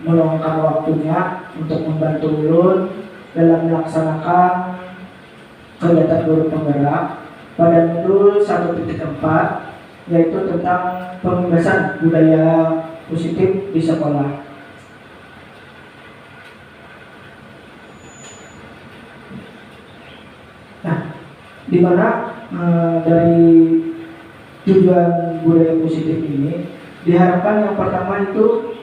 meluangkan waktunya untuk membantu ulun dalam melaksanakan kegiatan guru penggerak pada modul 1.4, yaitu tentang pembebasan budaya positif di sekolah. Nah, di mana dari tujuan budaya positif ini diharapkan yang pertama itu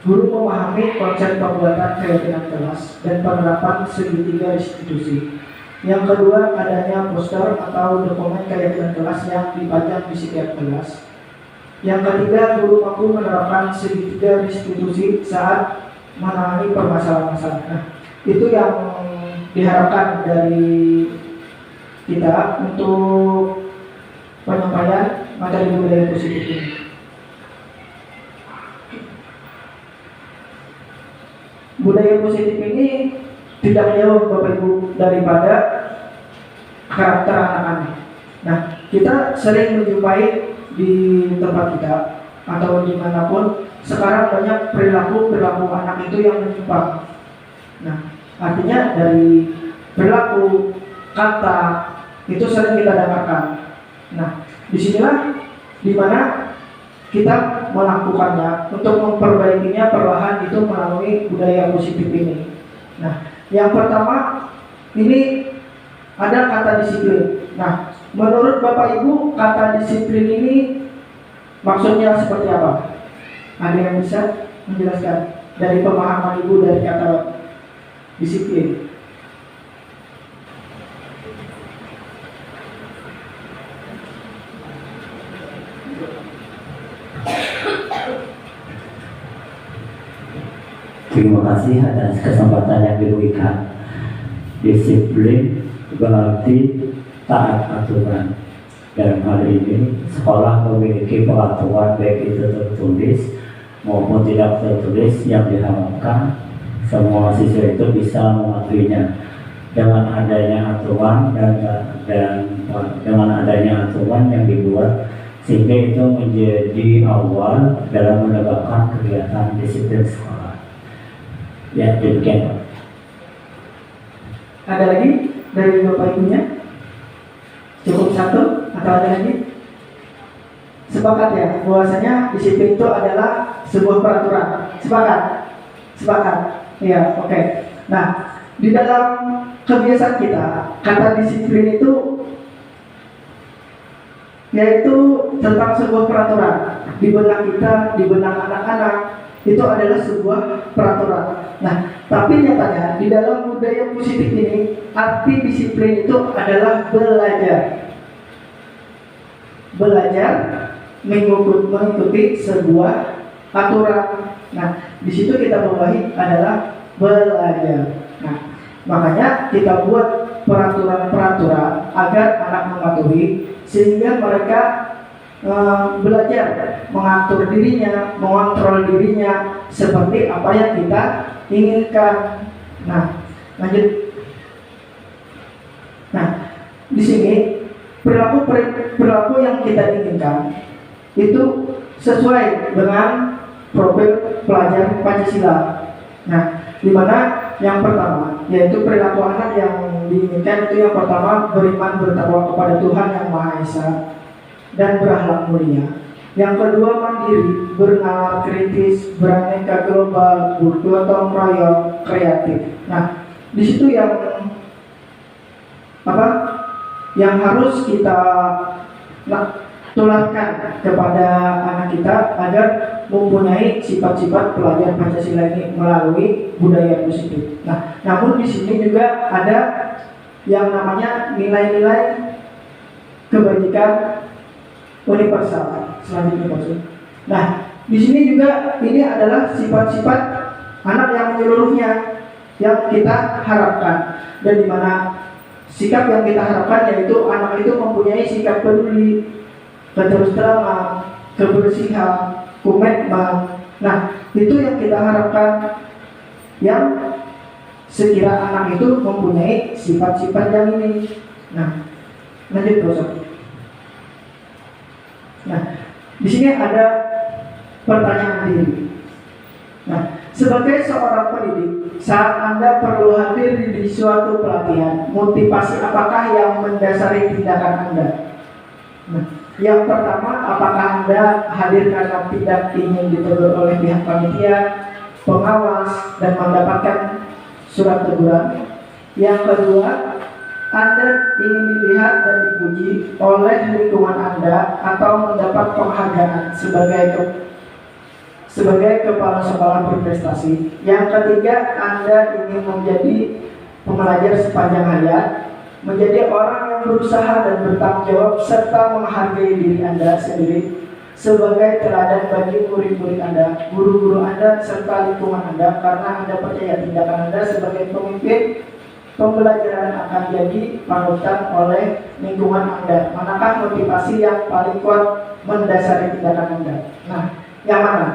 guru memahami konsep pembuatan keyakinan kelas dan penerapan segitiga institusi. Yang kedua, adanya poster atau dokumen keyakinan kelas yang dipajang di setiap kelas. Yang ketiga, guru mampu menerapkan segitiga institusi saat menangani permasalahan-masalah. Nah, itu yang diharapkan dari kita untuk penyampaian materi budaya positif ini. Budaya positif ini tidak jauh Bapak Ibu daripada karakter anak-anak. Nah, kita sering menjumpai di tempat kita atau dimanapun sekarang banyak perilaku anak itu yang menyimpang. Nah, artinya dari perilaku, kata itu sering kita dapatkan. Nah, disinilah dimana kita melakukannya untuk memperbaikinya perlahan itu melalui budaya positif ini. Nah, yang pertama ini ada kata disiplin. Nah, menurut Bapak Ibu kata disiplin ini maksudnya seperti apa? Ada yang bisa menjelaskan dari pemahaman Ibu dari kata disiplin? Terima kasih atas kesempatan yang diberikan. Disiplin berarti taat aturan. Dalam hal ini, sekolah memiliki peraturan baik itu tertulis maupun tidak tertulis yang diharapkan semua siswa itu bisa mematuhinya. Dengan adanya aturan dan dengan adanya aturan yang dibuat, sehingga itu menjadi awal dalam menegakkan kegiatan disiplin sekolah. Ya, demikian Pak. Ada lagi dari Bapak Ibunya? Cukup satu atau ada lagi? Sepakat ya, bahwasanya disiplin itu adalah sebuah peraturan. Sepakat? Sepakat? Iya, oke. Nah, di dalam kebiasaan kita, kata disiplin itu yaitu tentang sebuah peraturan. Di benak kita, di benak anak-anak, itu adalah sebuah peraturan. Nah, tapi nyatanya di dalam budaya positif ini arti disiplin itu adalah belajar. Belajar mengikuti sebuah aturan. Nah, di situ kita membawahi adalah belajar. Nah, makanya kita buat peraturan-peraturan agar anak mematuhi sehingga mereka belajar mengatur dirinya, mengontrol dirinya seperti apa yang kita inginkan. Nah, lanjut. Nah, di sini perilaku yang kita inginkan itu sesuai dengan profil pelajar Pancasila. Nah, di mana yang pertama yaitu perilaku anak yang diinginkan itu yang pertama beriman bertakwa kepada Tuhan yang Maha Esa dan berakhlak mulia. Yang kedua mandiri, bernalar kritis, beraneka global, bergotong royong, kreatif. Nah, di situ yang yang harus kita tularkan kepada anak kita agar mempunyai sifat-sifat pelajar Pancasila ini melalui budaya positif. Nah, namun di sini juga ada yang namanya nilai-nilai kebajikan universal. Selanjutnya maksud. Nah, di sini juga ini adalah sifat-sifat anak yang menyeluruhnya yang kita harapkan, dan di mana sikap yang kita harapkan yaitu anak itu mempunyai sikap peduli, keterus-terangan, kebersihan, komitmen. Nah, itu yang kita harapkan, yang sekira anak itu mempunyai sifat-sifat yang ini. Nah, lanjut Profesor. Nah, di sini ada pertanyaan diri. Nah, Sebagai seorang pendidik, saat Anda perlu hadir di suatu pelatihan, motivasi apakah yang mendasari tindakan Anda? Nah, yang pertama, apakah Anda hadir karena tidak ingin ditegur oleh pihak panitia, pengawas, dan mendapatkan surat teguran? Yang kedua, Anda ingin dilihat dan dipuji oleh lingkungan Anda atau mendapat penghargaan sebagai kepala sekolah berprestasi. Yang ketiga, Anda ingin menjadi pembelajar sepanjang hayat, menjadi orang yang berusaha dan bertanggung jawab serta menghargai diri Anda sendiri sebagai teladan bagi murid-murid Anda, guru-guru Anda, serta lingkungan Anda, karena Anda percaya tindakan Anda sebagai pemimpin pembelajaran akan jadi panutan oleh lingkungan Anda. Manakah motivasi yang paling kuat mendasari tindakan Anda? Nah, yang mana?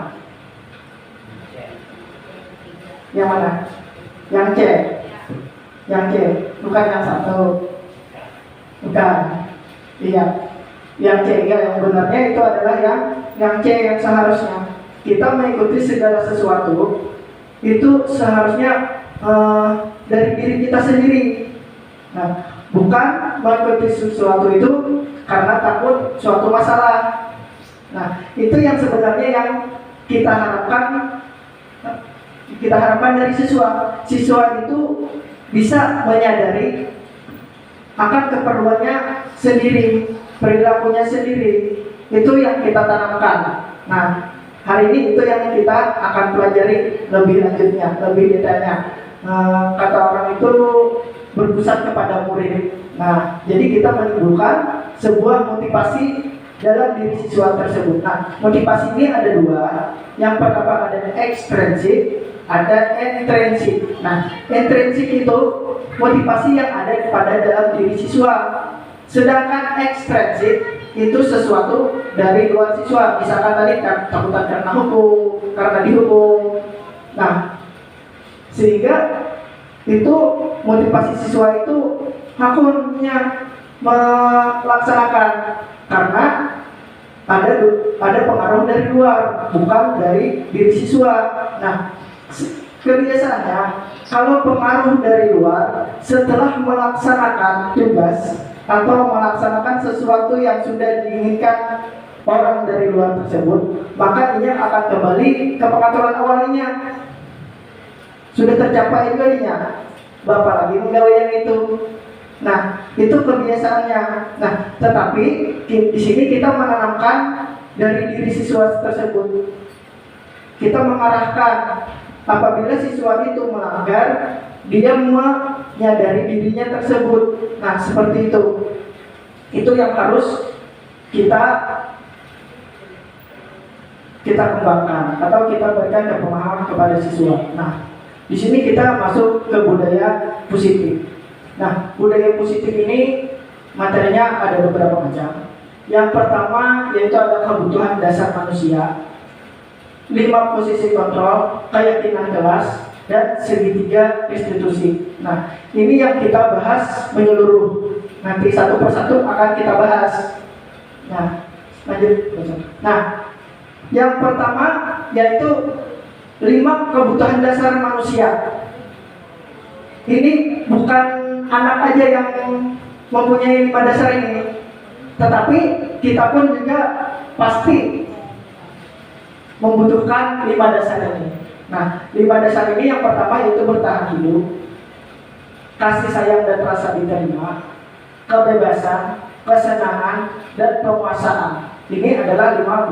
Yang mana? Yang C. Yang C, bukan yang satu. Bukan. Iya. Yang C ya, yang benarnya itu adalah yang C yang seharusnya kita mengikuti segala sesuatu itu seharusnya dari diri kita sendiri. Nah, bukan mengikuti sesuatu itu karena takut suatu masalah. Nah, itu yang sebenarnya yang kita harapkan dari siswa. Siswa itu bisa menyadari akan keperluannya sendiri, perilakunya sendiri. Itu yang kita tanamkan. Nah, hari ini itu yang kita akan pelajari lebih lanjutnya, lebih detailnya. Kata orang itu berpusat kepada murid. Nah, jadi kita menimbulkan sebuah motivasi dalam diri siswa tersebut. Nah, motivasi ini ada dua. Yang pertama ada ekstrinsik, ada intrinsik. Nah, intrinsik itu motivasi yang ada pada dalam diri siswa. Sedangkan ekstrinsik itu sesuatu dari luar siswa. Misalkan tadi takutan karena hukum, karena dihukum. Nah, sehingga itu motivasi siswa itu hakunnya melaksanakan karena ada pengaruh dari luar, bukan dari diri siswa. Nah, kebiasaannya kalau pengaruh dari luar setelah melaksanakan tugas atau melaksanakan sesuatu yang sudah diinginkan orang dari luar tersebut, maka ia akan kembali ke pengaturan awalnya. Sudah tercapai jadinya, Bapak lagi menggawe yang itu. Nah, itu kebiasaannya. Nah, tetapi di sini kita menanamkan dari diri siswa tersebut. Kita mengarahkan apabila siswa itu melanggar, dia menyadari dirinya tersebut. Nah, seperti itu. Itu yang harus kita kembangkan atau kita berikan pemahaman kepada siswa. Nah, di sini kita masuk ke budaya positif. Nah, budaya positif ini materinya ada beberapa macam. Yang pertama yaitu ada kebutuhan dasar manusia, 5 posisi kontrol, keyakinan kelas, dan segitiga institusi. Nah, ini yang kita bahas menyeluruh. Nanti satu persatu akan kita bahas. Nah, lanjut. Nah, yang pertama yaitu 5 kebutuhan dasar manusia. Ini bukan anak aja yang mempunyai 5 dasar ini, tetapi kita pun juga pasti membutuhkan 5 dasar ini. Nah, 5 dasar ini yang pertama yaitu bertahan hidup, kasih sayang dan rasa diterima, kebebasan, kesenangan, dan penguasaan. Ini adalah 5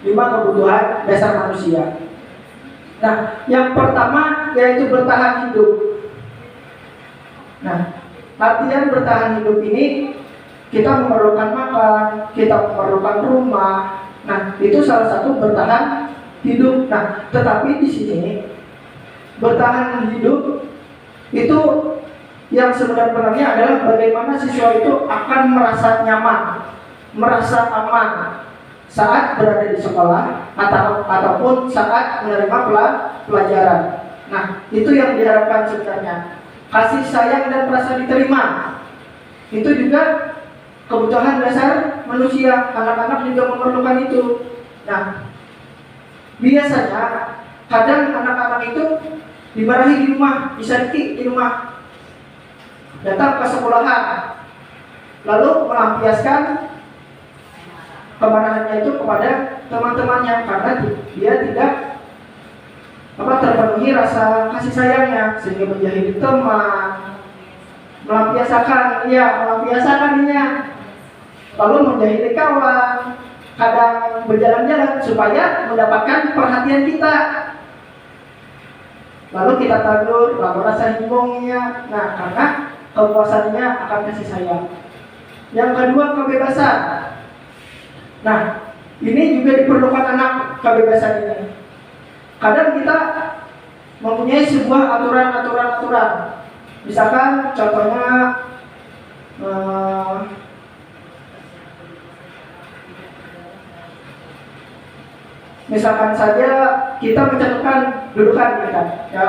kebutuhan dasar manusia. Nah, yang pertama yaitu bertahan hidup. Nah, artian bertahan hidup ini kita memerlukan makan, kita memerlukan rumah. Nah, itu salah satu bertahan hidup. Nah, tetapi di sini bertahan hidup itu yang sebenarnya adalah bagaimana siswa itu akan merasa nyaman, merasa aman saat berada di sekolah ataupun saat menerima pelajaran. Nah, itu yang diharapkan sebenarnya. Kasih sayang dan rasa diterima. Itu juga kebutuhan dasar manusia. Anak-anak juga memerlukan itu. Nah, biasanya kadang anak-anak itu dimarahi di rumah, disakiti di rumah, datang ke sekolahan, lalu melampiaskan kemarahannya itu kepada teman-temannya karena dia tidak terpenuhi rasa kasih sayangnya, sehingga menjahili teman, melampiaskannya, lalu menjahili kawan, kadang berjalan-jalan supaya mendapatkan perhatian kita. Lalu kita tagur, lalu rasa hibungnya. Nah, karena kepuasannya akan kasih sayang. Yang kedua, kebebasan. Nah, ini juga diperlukan anak, kebebasan ini. Kadang kita mempunyai sebuah aturan. Misalkan contohnya misalkan saja kita mencantumkan dudukan kita, ya,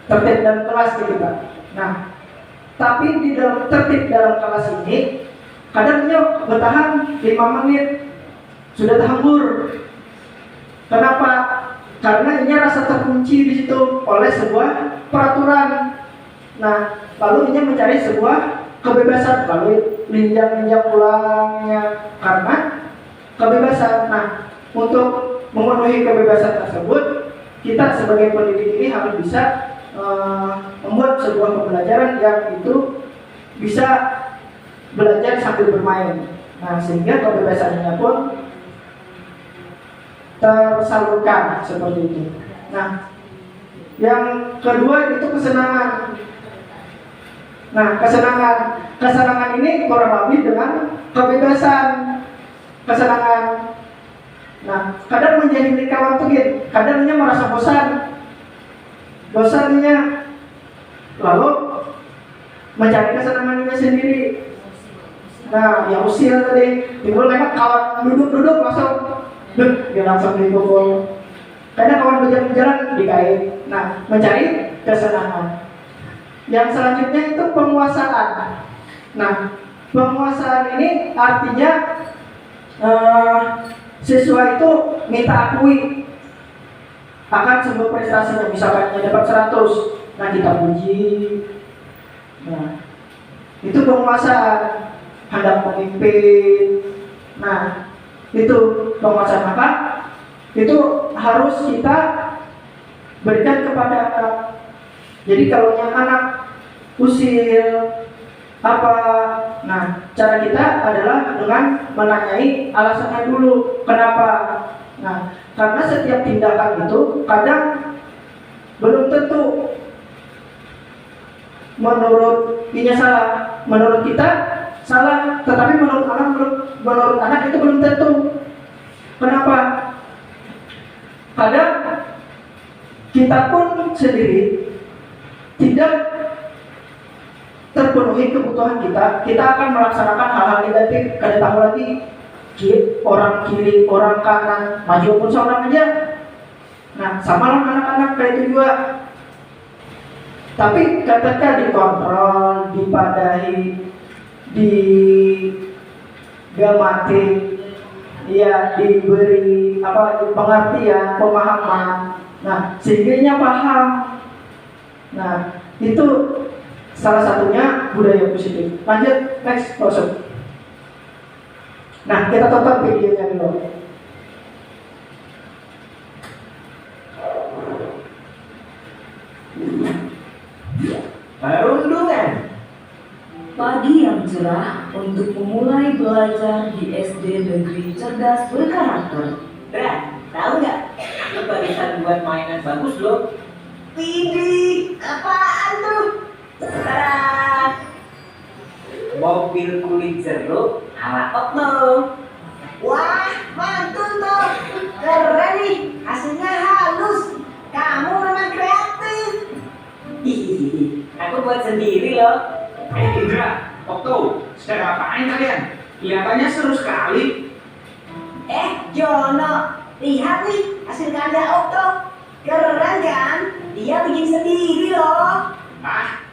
tertib dalam kelas kita. Nah, tapi di dalam tertib dalam kelas ini kadangnya bertahan 5 menit sudah terhambur. Kenapa? Karena ini rasa terkunci di situ oleh sebuah peraturan. Nah, lalu ini mencari sebuah kebebasan, lalu linjang pulangnya karena kebebasan. Nah, untuk memenuhi kebebasan tersebut, kita sebagai pendidik ini harus bisa membuat sebuah pembelajaran yang itu bisa belajar sambil bermain. Nah, sehingga kebebasannya pun tersalurkan seperti itu. Nah, yang kedua itu kesenangan. Nah, kesenangan ini kurang lebih dengan kebebasan. Kesenangan. Nah, kadang menjadi kawan tuh gitu. Kadangnya merasa bosannya, lalu mencari kesenangannya sendiri. Nah, yang usil tadi timbul lewat kawan duduk langsung, dia langsung dipukul. Kadang kawan berjalan dikait. Nah, mencari kesenangan. Yang selanjutnya itu penguasaan. Nah, penguasaan ini artinya siswa itu minta akui akan sebuah prestasinya. Misalkan dia dapat 100, nah kita puji. Nah, itu penguasaan, hendak memimpin. Nah, itu penguasaan. Maka itu harus kita berikan kepada anak. Jadi kalau yang anak usil apa, nah cara kita adalah dengan menanyai alasannya dulu kenapa. Nah, karena setiap tindakan itu kadang belum tentu menurut kita salah, tetapi menurut anak itu belum tentu. Kenapa? Kadang kita pun sendiri tidak terpenuhi kebutuhan kita akan melaksanakan hal-hal negatif. Kada tahu lagi orang kiri, orang kanan, maju pun seorang aja. Nah, sama lah anak-anak kayak itu juga. Tapi ketika dikontrol, dipadahi, digamati, ya diberi pengertian, pemahaman. Nah, sehingga paham. Nah, itu salah satunya budaya positif. Lanjut, next person. Nah, kita tonton videonya dulu. Perundungan. Pagi yang cerah untuk memulai belajar di SD Negeri Cerdas Berkarakter. Tahu nggak? Aku barusan buat mainan bagus loh. Widih, apaan tuh? Tara! Mobil kulit jeruk ala Okno. Wah, mantul tuh. Keren nih, hasilnya halus. Kamu memang kreatif. Hihihi, aku buat sendiri loh. Indra, Okto, sedang apain kalian? Kelihatannya seru sekali. Jono, lihat nih hasil karya Okto. Keren kan? Dia bikin sendiri loh.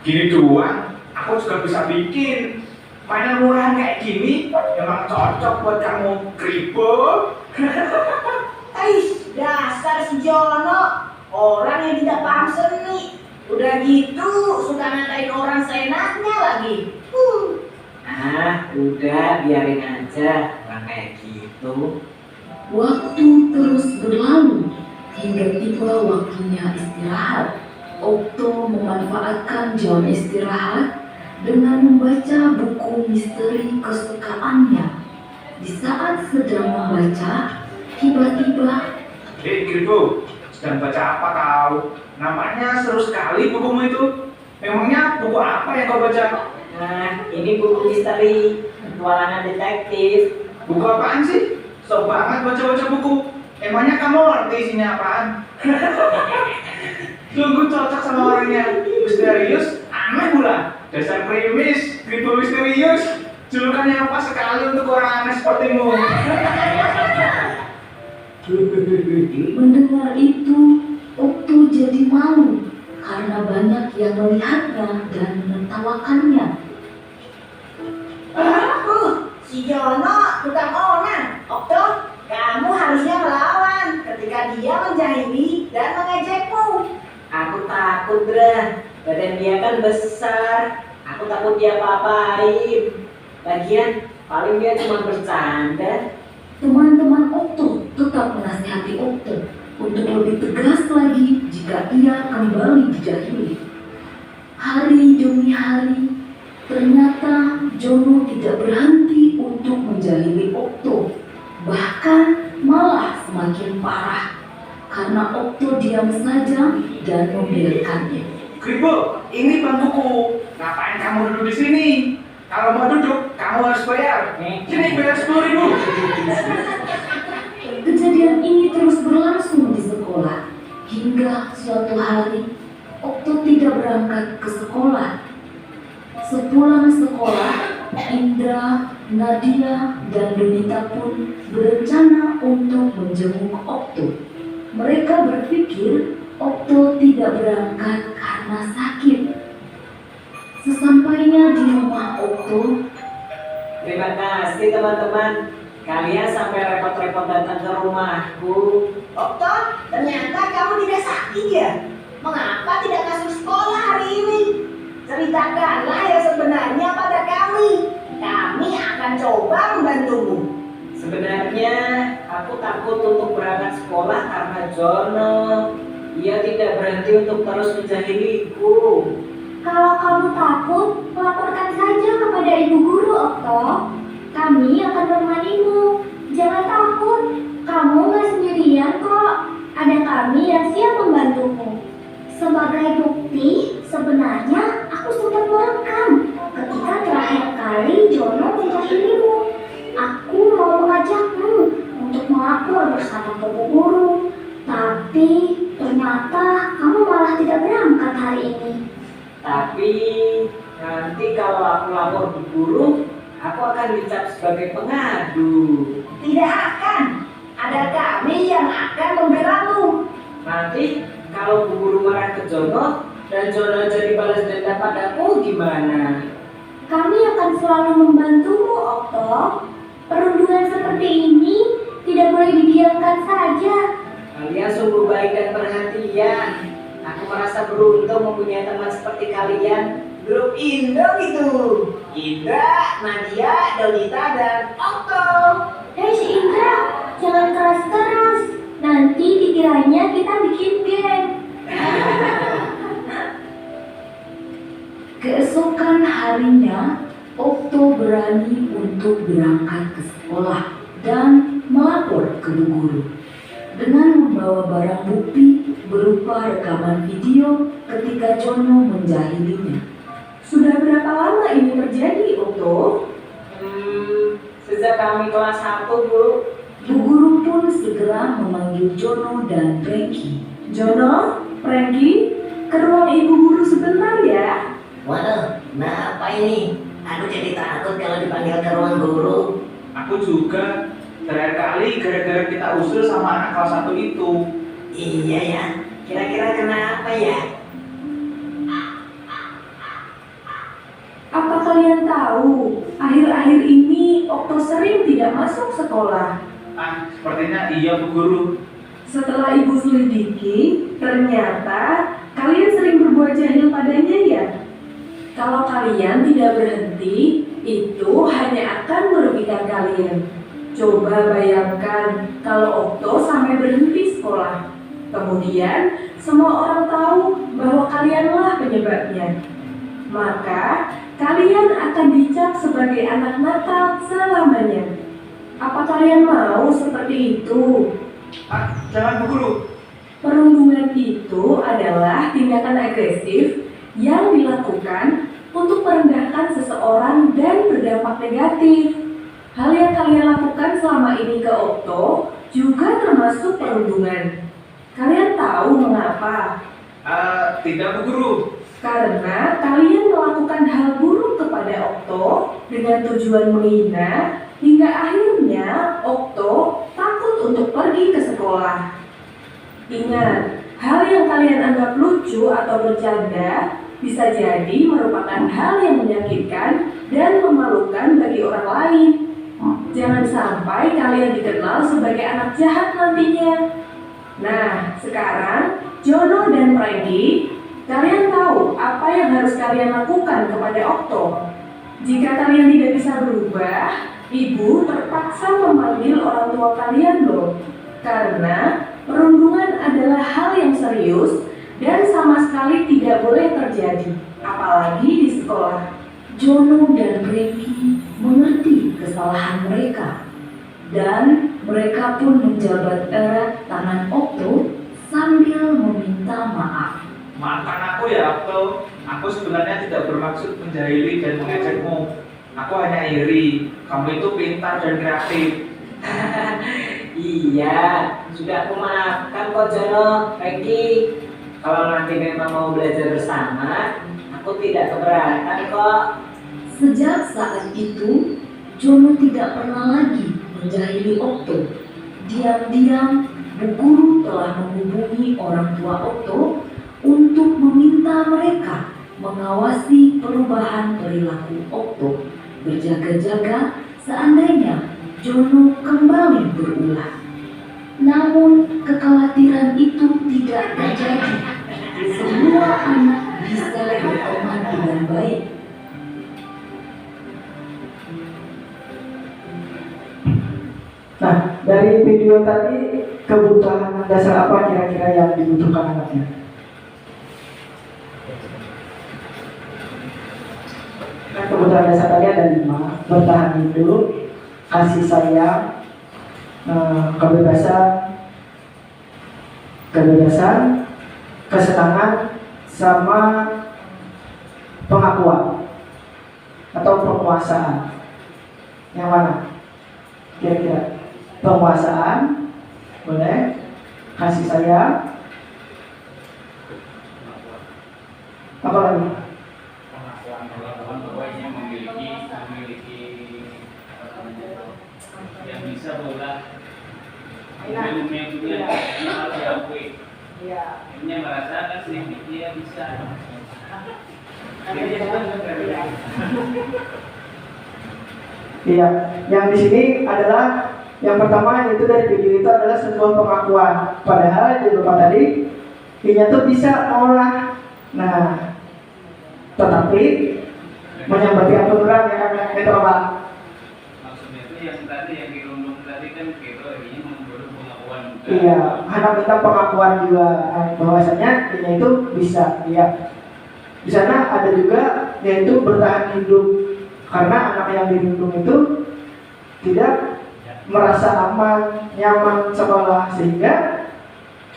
Gini doang, aku juga bisa bikin. Mainan murahan kayak gini, memang cocok buat kamu kribo. Dasar si Jono, orang yang tidak paham seni. Udah gitu, suka ngatain orang seenaknya lagi. Udah biarin aja, orang kayak gitu. Waktu terus berlalu hingga tiba waktunya istirahat. Okto memanfaatkan jam istirahat dengan membaca buku misteri kesukaannya. Di saat sedang membaca, tiba-tiba Gribo, sedang baca apa kau? Namanya seru sekali bukumu itu. Memangnya buku apa yang kau baca? Ini buku misteri, petualangan detektif. Buku apaan sih? Sok banget baca-baca buku. Emangnya kamu ngerti isinya apaan? Sungguh cocok sama orangnya. Misterius, aneh pula. Dasar krimis, Gribo misterius. Julukannya apa sekali untuk orang aneh sepertimu. mendengar itu, Okto jadi malu karena banyak yang melihatnya dan menertawakannya. Si Jono tukang onan. Okto, kamu harusnya melawan ketika dia menjahili dan mengejekmu. Aku takut, Dra. Badan dia kan besar. Aku takut dia apa-apain. Lagian, paling dia cuma bercanda. Teman-teman Okto tetap menasihati Okto untuk lebih tegas lagi jika ia kembali dijahili. Hari demi hari, ternyata Jono tidak berhenti untuk menjahili Okto. Bahkan malah semakin parah karena Okto diam saja dan membiarkannya. Gribo, ini bangkuku. Ngapain kamu duduk di sini? Kalau mau duduk, kamu harus bayar. Sini bayar 10.000. Kejadian ini terus berlangsung di sekolah hingga suatu hari Okto tidak berangkat ke sekolah. Sepulang sekolah, Indra, Nadia, dan Donita pun berencana untuk menjenguk Okto. Mereka berpikir Okto tidak berangkat karena sakit. Sesampainya di rumah Okto, Terima kasih teman-teman. Kalian sampai repot-repot datang ke rumahku. Okto, ternyata kamu tidak sakit ya? Mengapa tidak masuk sekolah hari ini? Ceritakanlah yang sebenarnya pada kami. Kami akan coba membantumu. Sebenarnya aku takut untuk berangkat sekolah karena Jono. Ia tidak berhenti untuk terus menjahiliku. Kalau kamu takut, laporkan saja kepada ibu guru, Okto. Kami akan menemanimu. Jangan takut, kamu nggak sendirian kok. Ada kami yang siap membantumu. Sebagai bukti, sebenarnya aku sempat merekam ketika terakhir kali Jono menjahilimu. Aku mau mengajakmu untuk melapor bersama ke bu guru. Tapi ternyata kamu malah tidak berangkat hari ini. Tapi nanti kalau aku lapor ke guru, aku akan dicap sebagai pengadu. Tidak akan. Ada kami yang akan membelamu. Nanti kalau bu guru marah ke Jono dan Jono jadi balas dendam padaku gimana? Kami akan selalu membantumu, Okto. Perundungan seperti ini tidak boleh didiamkan saja. Kalian sungguh baik dan perhatian. Aku merasa beruntung mempunyai teman seperti kalian. Grup Indo gitu. Indra, Nadia, Donita, dan Okto. Hei si Indra, jangan keras-keras. Nanti dikiranya kita bikin geng. keesokan harinya Okto berani untuk berangkat ke sekolah dan melapor ke bu guru. Dengan membawa barang bukti berupa rekaman video ketika Jono menjahilinya. Sudah berapa lama ini terjadi, Okto? Sejak kami kelas 1, Bu. Bu guru pun segera memanggil Jono dan Frankie. Jono, Frankie, ke ruang ibu guru sebentar ya. Waduh, nah apa ini? Aku jadi takut kalau dipanggil ke ruang guru. Aku juga. Terakhir kali gara-gara kita usul sama anak kelas 1 itu. Iya ya, kira-kira kenapa ya? Apa kalian tahu, akhir-akhir ini Okto sering tidak masuk sekolah. Sepertinya iya Bu Guru. Setelah ibu selidiki, ternyata kalian sering berbuat jahil padanya ya. Kalau kalian tidak berhenti, itu hanya akan merugikan kalian. Coba bayangkan kalau Okto sampai berhenti sekolah. Kemudian semua orang tahu bahwa kalianlah penyebabnya. Maka kalian akan dicap sebagai anak nakal selamanya. Apa kalian mau seperti itu? Jangan Bu Guru. Perundungan itu adalah tindakan agresif yang dilakukan untuk merendahkan seseorang dan berdampak negatif. Hal yang kalian lakukan selama ini ke Okto juga termasuk perundungan. Kalian tahu mengapa? Tidak Bu Guru. Karena kalian melakukan hal buruk kepada Okto dengan tujuan menghina, hingga akhirnya Okto takut untuk pergi ke sekolah. Ingat, hal yang kalian anggap lucu atau bercanda bisa jadi merupakan hal yang menyakitkan dan memalukan bagi orang lain. Jangan sampai kalian dikenal sebagai anak jahat nantinya. Nah, sekarang Jono dan Frankie, kalian tahu apa yang harus kalian lakukan kepada Okto. Jika kalian tidak bisa berubah, ibu terpaksa memanggil orang tua kalian loh. Karena perundungan adalah hal yang serius dan sama sekali tidak boleh terjadi, apalagi di sekolah. Jono dan Frankie mengerti kesalahan mereka, dan mereka pun menjabat erat tangan Okto sambil meminta maaf. Maafkan aku ya Okto. Aku sebenarnya tidak bermaksud menjahili dan mengejekmu. Aku hanya iri. Kamu itu pintar dan kreatif. Iya, sudah aku maafkan kok Jono, Frankie. Kalau nanti memang mau belajar bersama, aku tidak keberatan kok. Sejak saat itu, Jono tidak pernah lagi menjahili Okto. Diam-diam, Bu Guru telah menghubungi orang tua Okto untuk meminta mereka mengawasi perubahan perilaku Okto, berjaga-jaga seandainya Jono kembali berulah. Namun kekhawatiran itu tidak terjadi. Semua anak bisa berteman dengan baik. Nah, dari video tadi, kebutuhan dasar apa kira-kira yang dibutuhkan anaknya? Nah, kebutuhan dasar tadi ada 5: bertahan hidup, kasih sayang, kebebasan, kesenangan, sama pengakuan atau penguasaan. Yang mana? Kira-kira penguasaan, boleh, kasih sayang, apa lagi? Pengakuan pokoknya memiliki yang bisa berulah ilmu yang punya harus diakui. Ini merasakan sedikit dia bisa. Iya, yang di sini adalah yang pertama, itu dari video itu adalah sebuah pengakuan. Padahal di lupa tadi, dia tuh bisa olah. Nah, tetapi menyambat aturan yang itu apa? Maksudnya itu yang tadi yang dirundung tadi kan gitu, ini memberi pengakuan. Iya, anak minta pengakuan juga bahwasanya dia itu bisa. Iya. Di sana ada juga yaitu bertahan hidup. Karena anak yang dirundung itu tidak merasa aman, nyaman sekolah, sehingga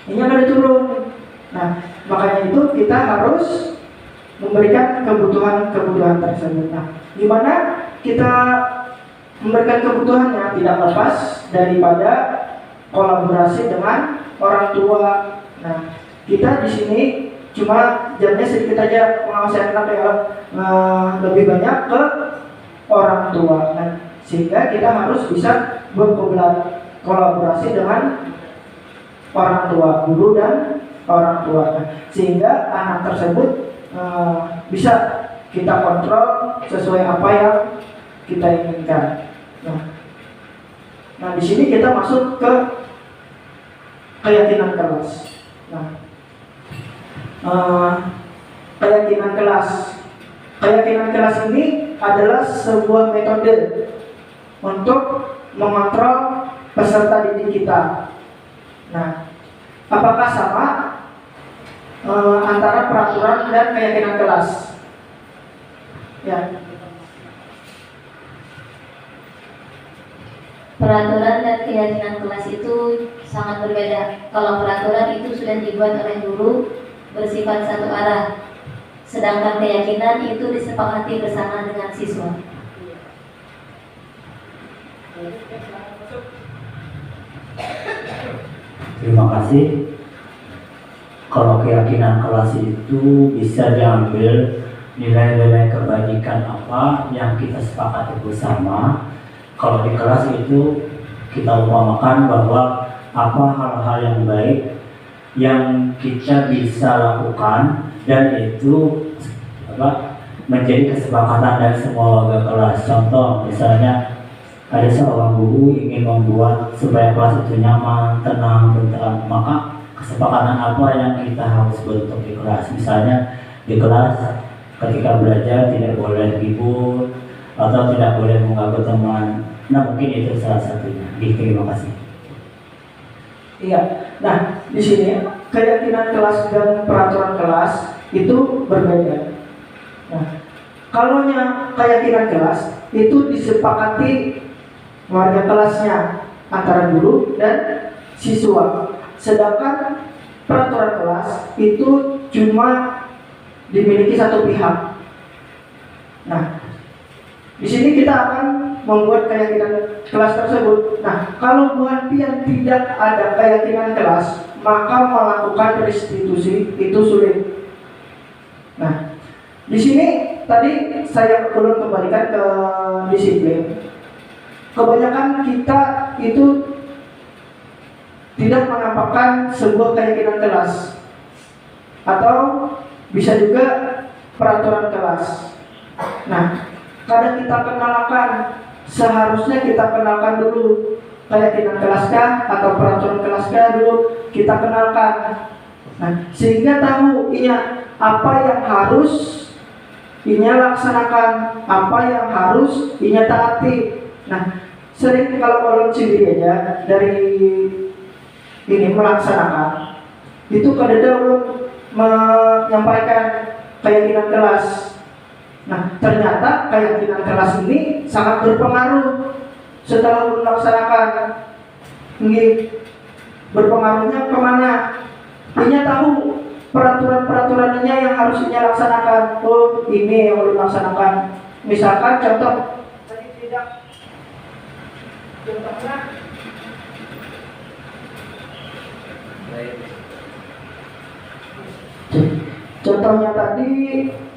ini akan turun. Nah, makanya itu kita harus memberikan kebutuhan tersebut. Nah, gimana kita memberikan kebutuhannya? Tidak lepas daripada kolaborasi dengan orang tua. Nah, kita di sini cuma jamnya sedikit aja mengawasi anak ya, lebih banyak ke orang tua. Nah, sehingga kita harus bisa berkolaborasi dengan orang tua, guru dan orang tua. Nah, sehingga anak tersebut bisa kita kontrol sesuai apa yang kita inginkan. Nah, di sini kita masuk ke keyakinan kelas. Nah, keyakinan kelas. Keyakinan kelas ini adalah sebuah metode untuk mengontrol peserta didik kita. Nah, apakah sama antara peraturan dan keyakinan kelas? Ya. Peraturan dan keyakinan kelas itu sangat berbeda. Kalau peraturan itu sudah dibuat oleh guru bersifat satu arah, sedangkan keyakinan itu disepakati bersama dengan siswa. Terima kasih. Kalau keyakinan kelas itu bisa diambil nilai-nilai kebajikan apa yang kita sepakati bersama. Kalau di kelas itu kita umpamakan bahwa apa hal-hal yang baik yang kita bisa lakukan dan itu menjadi kesepakatan dari semua warga kelas. Contoh misalnya ada seorang guru ingin membuat supaya kelas itu nyaman, tenang, tentram, maka kesepakatan apa yang kita harus bentuk di kelas. Misalnya di kelas ketika belajar tidak boleh ribut atau tidak boleh mengganggu teman. Nah mungkin itu salah satunya. Terima kasih. Iya. Nah di sini keyakinan kelas dan peraturan kelas itu berbeda. Nah kalau keyakinan kelas itu disepakati warga kelasnya antara guru dan siswa, sedangkan peraturan kelas itu cuma dimiliki satu pihak. Nah, di sini kita akan membuat keyakinan kelas tersebut. Nah, kalau buah pian tidak ada keyakinan kelas, maka melakukan restitusi itu sulit. Nah, di sini tadi saya belum kembalikan ke disiplin. Kebanyakan kita itu tidak menampakkan sebuah keyakinan kelas atau bisa juga peraturan kelas. Nah, kadang kita kenalkan, seharusnya kita kenalkan dulu keyakinan kelaskah atau peraturan kelaskah dulu kita kenalkan. Nah, sehingga tahu apa yang harus laksanakan, apa yang harus taati. Nah, sering kalau orang sendiri aja dari melaksanakan itu kadang ulun menyampaikan keyakinan kelas. Nah, ternyata keyakinan kelas ini sangat berpengaruh setelah ulun melaksanakan. Berpengaruhnya kemana? Tahu peraturan-peraturannya yang harus laksanakan. Oh, ini yang ulun laksanakan. Misalkan contohnya tadi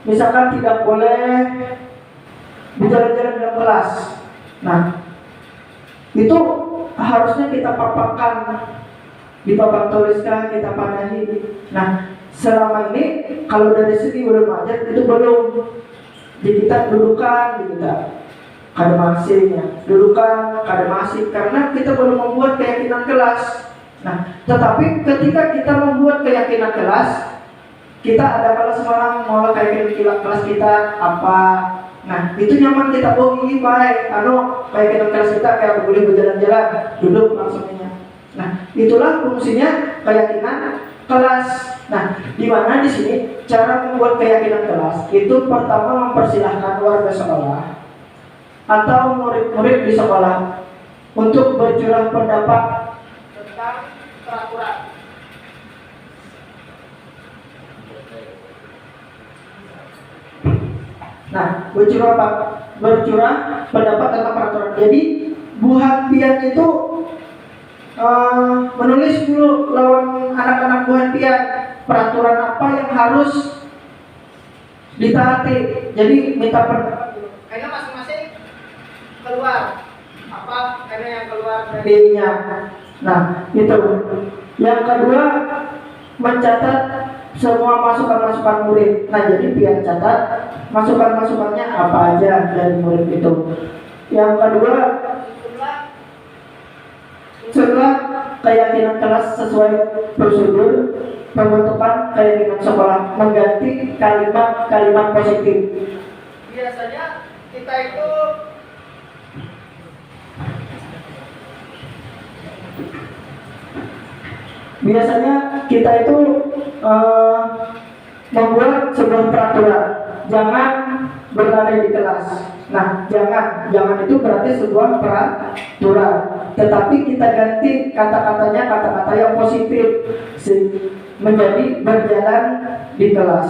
misalkan tidak boleh berjalan-jalan dalam kelas. Nah, itu harusnya kita paparkan, di papan tuliskan, kita padahi. Nah, selama ini kalau dari segi ulun ajar itu belum. Jadi kita dudukan kita kademasinya, dudukan kademasi karena kita belum membuat keyakinan kelas. Nah, tetapi ketika kita membuat keyakinan kelas, kita ada kelas orang mau keyakinan kelas kita apa. Nah, itu nyaman kita baik. Keyakinan kelas kita kayak boleh berjalan-jalan, duduk langsungnya. Nah, itulah fungsinya keyakinan kelas. Nah, di mana di sini cara membuat keyakinan kelas itu pertama mempersilahkan warga sekolah atau murid-murid di sekolah untuk bercurah pendapat tentang peraturan. Nah, bercurah pendapat tentang peraturan. Jadi buhan pian itu menulis dulu lawan anak-anak buhan pian peraturan apa yang harus ditaati. Jadi minta pendapat dulu. Kayaknya masing-masing keluar kayaknya yang keluar darinya. Nah, itu. Yang kedua, mencatat semua masukan-masukan murid. Nah, jadi biar catat masukan-masukannya apa aja dari murid itu. Yang kedua, setelah keyakinan kelas sesuai prosedur pembentukan keyakinan sekolah, mengganti kalimat-kalimat positif. Biasanya kita itu membuat sebuah peraturan, jangan berlari di kelas. Nah, jangan itu berarti sebuah peraturan, tetapi kita ganti kata-katanya kata-kata yang positif menjadi berjalan di kelas.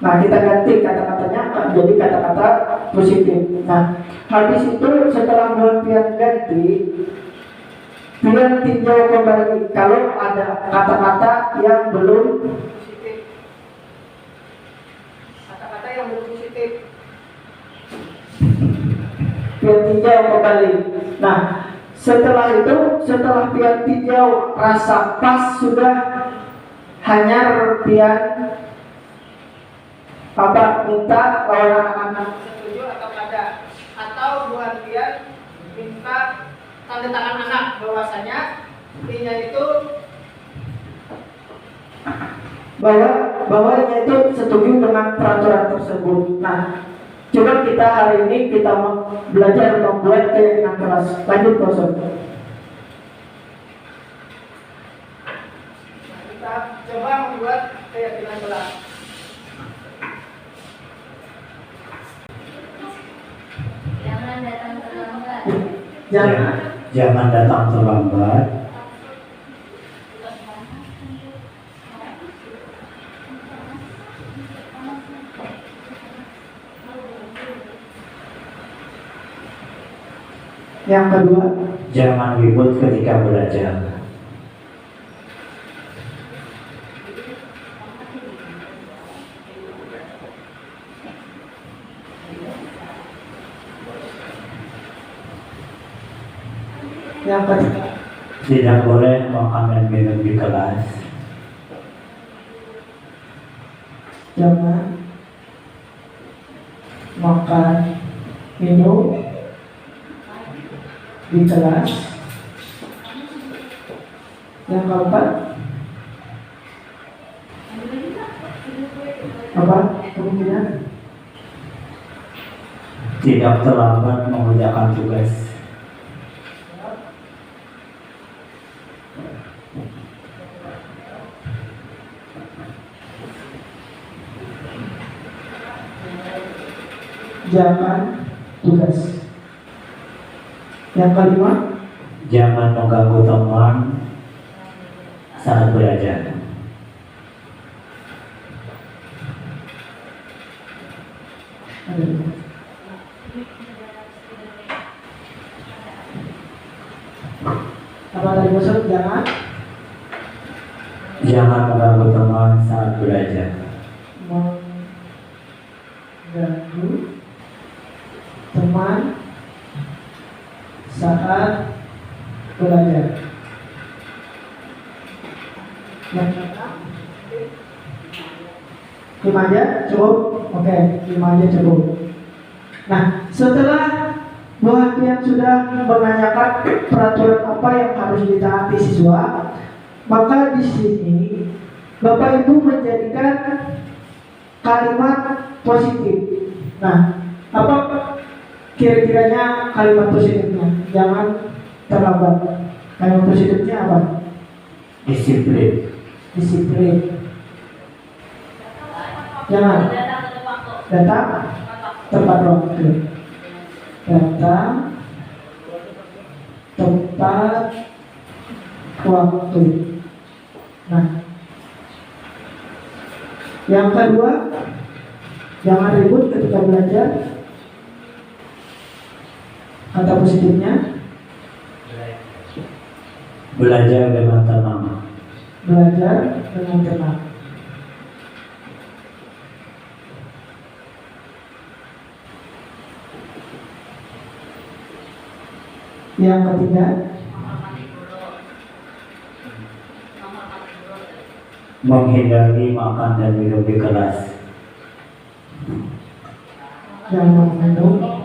Nah, kita ganti kata-katanya menjadi kata-kata positif. Nah, habis itu setelah pian ganti, pian tinjau kembali kalau ada kata-kata yang belum positif. Kata-kata yang belum positif, pian tinjau kembali. Nah, setelah pian tinjau rasa pas sudah, hanya pian minta lawan anak-anak setuju atau tidak, atau buat pian minta tanda tangan anak bahwasanya intinya itu bahwa itu setuju dengan peraturan tersebut. Nah, coba kita hari ini kita belajar membuat keyakinan kelas. Lanjut, Profesor. Nah, kita coba membuat keyakinan kelas. Jangan datang terlambat. Jangan datang terlambat. Yang kedua, jangan ribut ketika belajar. yang ketiga, Tidak boleh makan dan minum di kelas. jangan makan minum di kelas. Yang keempat, apa kemungkinan? Tidak terlambat mengerjakan tugas. Jangan tugas. Yang kelima, Jangan mengganggu teman saat belajar. apa tadi maksud Jangan mengganggu teman saat belajar. mengganggu teman saat belajar. Yang keenam, 5 aja cukup. Oke, 5 aja cukup. Nah, setelah buah pian sudah menanyakan peraturan apa yang harus ditaati siswa, maka di sini Bapak Ibu menjadikan kalimat positif. Nah, apa kira-kiranya kalimat positifnya? Jangan terlambat. Kalimat positifnya apa? Disiplin. Disiplin. Jangan datang tepat waktu. Datang tepat waktu. Nah, yang kedua, jangan ribut ketika belajar. Kata positifnya, Belajar dengan tenang. belajar dengan tenang. Yang ketiga, Menghindari makan dan minum di kelas. jangan minum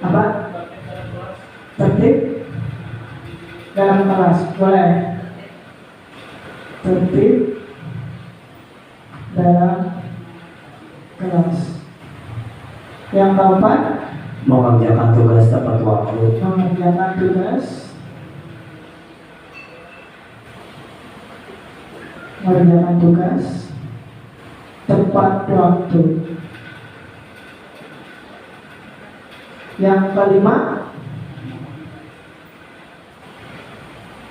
apa? Tertib dalam kelas, boleh. Tertib dalam kelas. Yang keempat, mengerjakan tugas tepat waktu. mengerjakan tugas tepat waktu. Yang kelima,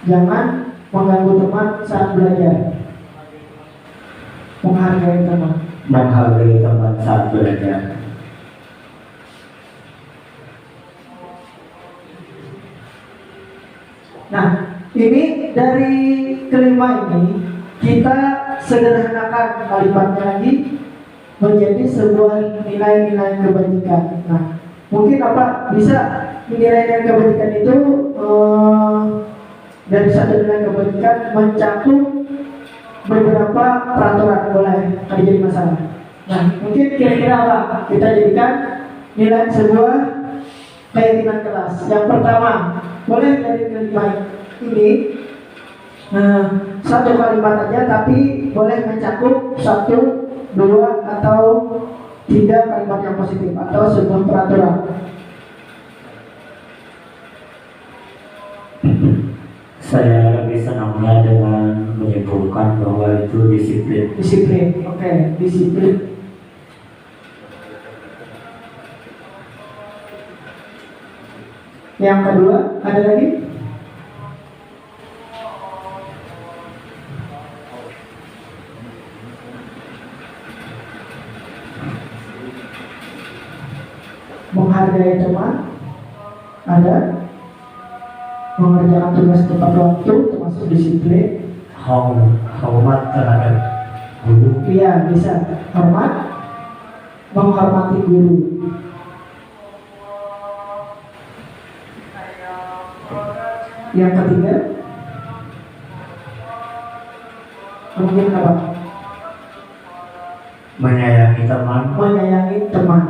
jangan mengganggu teman saat belajar. Menghargai teman. Menghargai teman saat belajar. Nah, ini dari kelima ini kita sederhanakan kalimatnya lagi menjadi sebuah nilai-nilai kebajikan. Nah, mungkin apa bisa nilai-nilai kebajikan itu dari satu nilai kebajikan mencakup beberapa peraturan, boleh ada jadi masalah. Nah, mungkin kira-kira apa kita jadikan nilai sebuah keyakinan kelas. Yang pertama, boleh dari kelima ini satu kalimat aja, tapi boleh mencakup 1, 2, atau 3 kalimat yang positif atau sebuah peraturan. Saya lebih senangnya dengan menyimpulkan bahwa itu disiplin. Disiplin, oke, disiplin. Yang kedua, ada lagi? Menghargai teman, ada. Mengerjakan tugas tepat waktu, termasuk disiplin. Hormat terhadap guru. Iya, bisa. Hormat, menghormati guru. Yang ketiga, mungkin apa? Menyayangi teman. Menyayangi teman.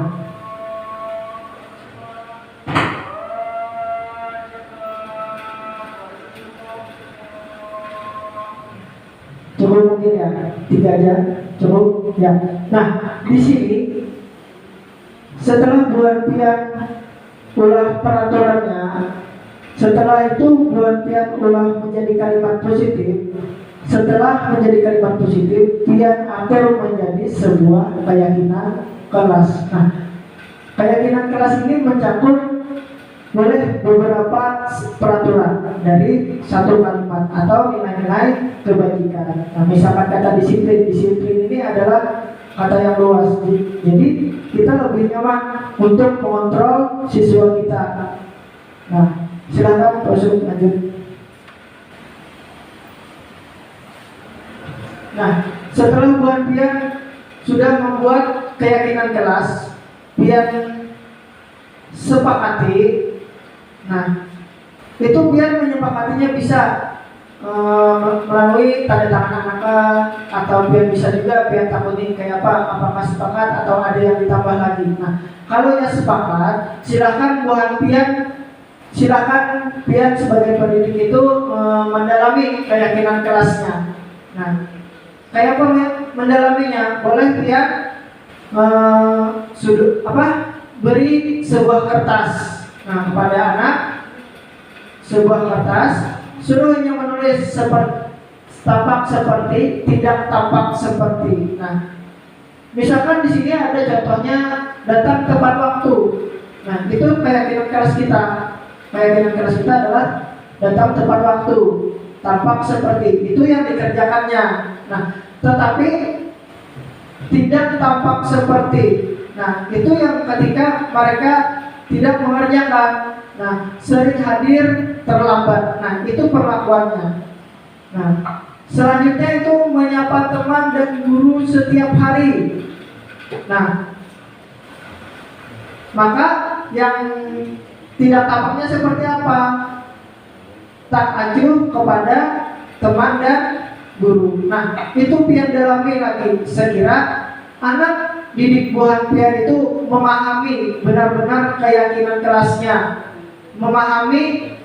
Cukup mungkin ya, 3 aja, cukup ya. Nah, di sini setelah buat pian ulah peraturannya, setelah itu buat pian ulah menjadi kalimat positif. Setelah menjadi kalimat positif, pian atur menjadi sebuah keyakinan kelas. Nah, keyakinan kelas ini mencakup boleh beberapa peraturan dari satu kalimat atau nilai-nilai kebajikan. Nah, misalkan kata disiplin, disiplin ini adalah kata yang luas. Jadi kita lebih nyaman untuk mengontrol siswa kita. Nah, silakan terus lanjut. Nah, setelah buat pian sudah membuat keyakinan kelas, pian sepakati. Nah, itu pian menyepakatinya bisa melalui tanda tangan anak atau pian bisa juga pian takutin kayak apa, apakah sepakat atau ada yang ditambah lagi. Nah, kalau ya sepakat, silakan buat silakan pian sebagai pendidik itu mendalami keyakinan kelasnya. Nah, kayak apa mendalaminya? Boleh pian beri sebuah kertas. Nah, kepada anak sebuah kertas, suruhnya menulis tampak seperti, tidak tampak seperti. Nah, misalkan di sini ada contohnya datang tepat waktu. Nah, itu keyakinan kelas kita. Keyakinan kelas kita adalah datang tepat waktu, tampak seperti. Itu yang dikerjakannya. Nah, tetapi tidak tampak seperti. Nah, itu yang ketika mereka tidak mengerjakan. Nah, sering hadir terlambat. Nah, itu perlakuannya. Nah, selanjutnya itu menyapa teman dan guru setiap hari. Nah, maka yang tidak tampaknya seperti apa? Tak acuh kepada teman dan guru. Nah, itu pian dalami lagi. Sekira anak didik buah pian itu memahami benar-benar keyakinan kelasnya, memahami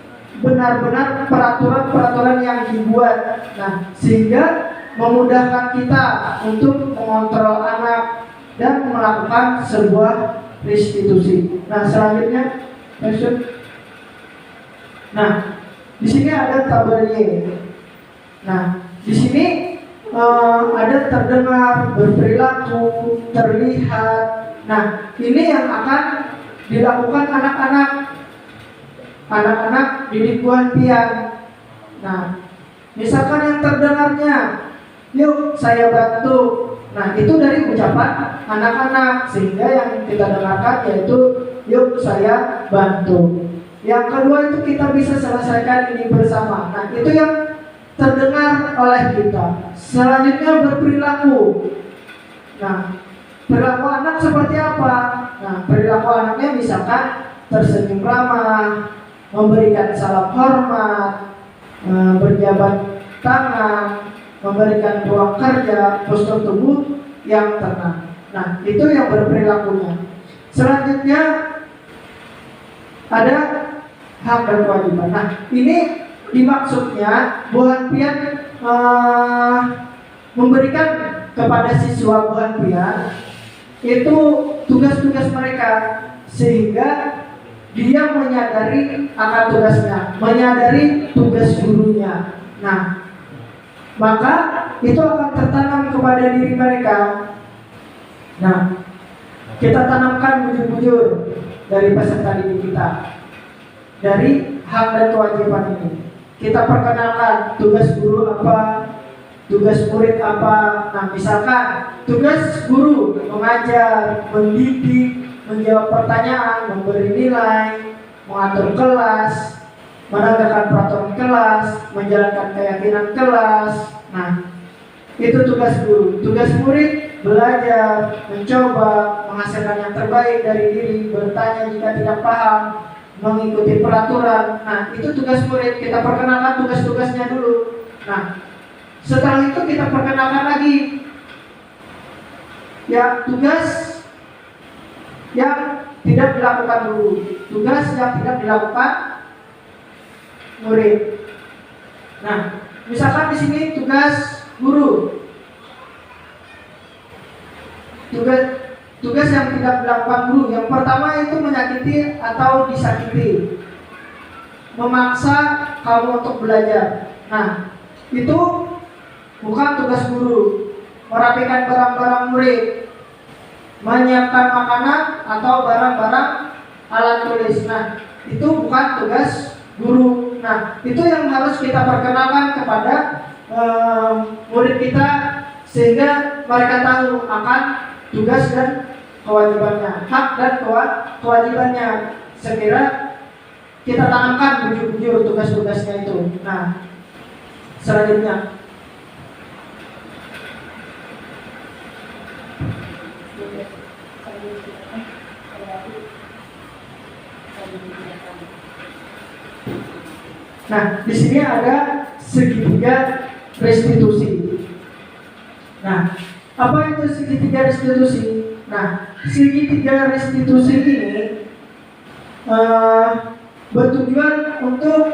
benar-benar peraturan-peraturan yang dibuat. Nah, sehingga memudahkan kita untuk mengontrol anak dan melakukan sebuah restitusi. Nah, selanjutnya, nah, di sini ada tabel Y. Nah, di sini ada terdengar, berperilaku, terlihat. Nah, ini yang akan dilakukan anak-anak didik buah pian. Nah, misalkan yang terdengarnya, yuk saya bantu. Nah, itu dari ucapan anak-anak, sehingga yang kita dengarkan yaitu yuk saya bantu. Yang kedua itu kita bisa selesaikan ini bersama. Nah, itu yang terdengar oleh kita. Selanjutnya berperilaku. Nah, perilaku anak seperti apa? Nah, perilaku anaknya misalkan tersenyum ramah, memberikan salam hormat, berjabat tangan, memberikan ruang kerja, postur tubuh yang tenang. Nah, itu yang berperilakunya. Selanjutnya ada hak dan kewajiban. Nah, ini dimaksudnya buah pian memberikan kepada siswa buah pian itu tugas-tugas mereka, sehingga dia menyadari akan tugasnya, menyadari tugas gurunya. Nah, maka itu akan tertanam kepada diri mereka. Nah, kita tanamkan bujur-bujur dari peserta didik kita, dari hak dan kewajiban ini. Kita perkenalkan tugas guru apa, tugas murid apa. Nah, misalkan tugas guru mengajar, mendidik, menjawab pertanyaan, memberi nilai, mengatur kelas, menegakkan peraturan kelas, menjalankan keyakinan kelas. Nah, itu tugas guru. Tugas murid belajar, mencoba, menghasilkan yang terbaik dari diri, bertanya jika tidak paham, mengikuti peraturan. Nah, itu tugas murid. Kita perkenalkan tugas-tugasnya dulu. Nah, setelah itu kita perkenalkan lagi ya tugas yang tidak dilakukan dulu, tugas yang tidak dilakukan murid. Nah, misalkan di sini tugas guru, tugas yang tidak dilakukan guru. Yang pertama itu menyakiti atau disakiti, memaksa kamu untuk belajar. Nah, itu bukan tugas guru. Merapikan barang-barang murid, menyiapkan makanan atau barang-barang alat tulis. Nah, itu bukan tugas guru. Nah, itu yang harus kita perkenalkan kepada murid kita, sehingga mereka tahu akan tugas dan kewajibannya, hak dan kewajibannya. Sekira kita tanamkan bujur-bujur tugas-tugasnya itu. Nah, selanjutnya di sini ada segitiga restitusi. Nah, apa itu segitiga restitusi? Nah, segitiga restitusi ini bertujuan untuk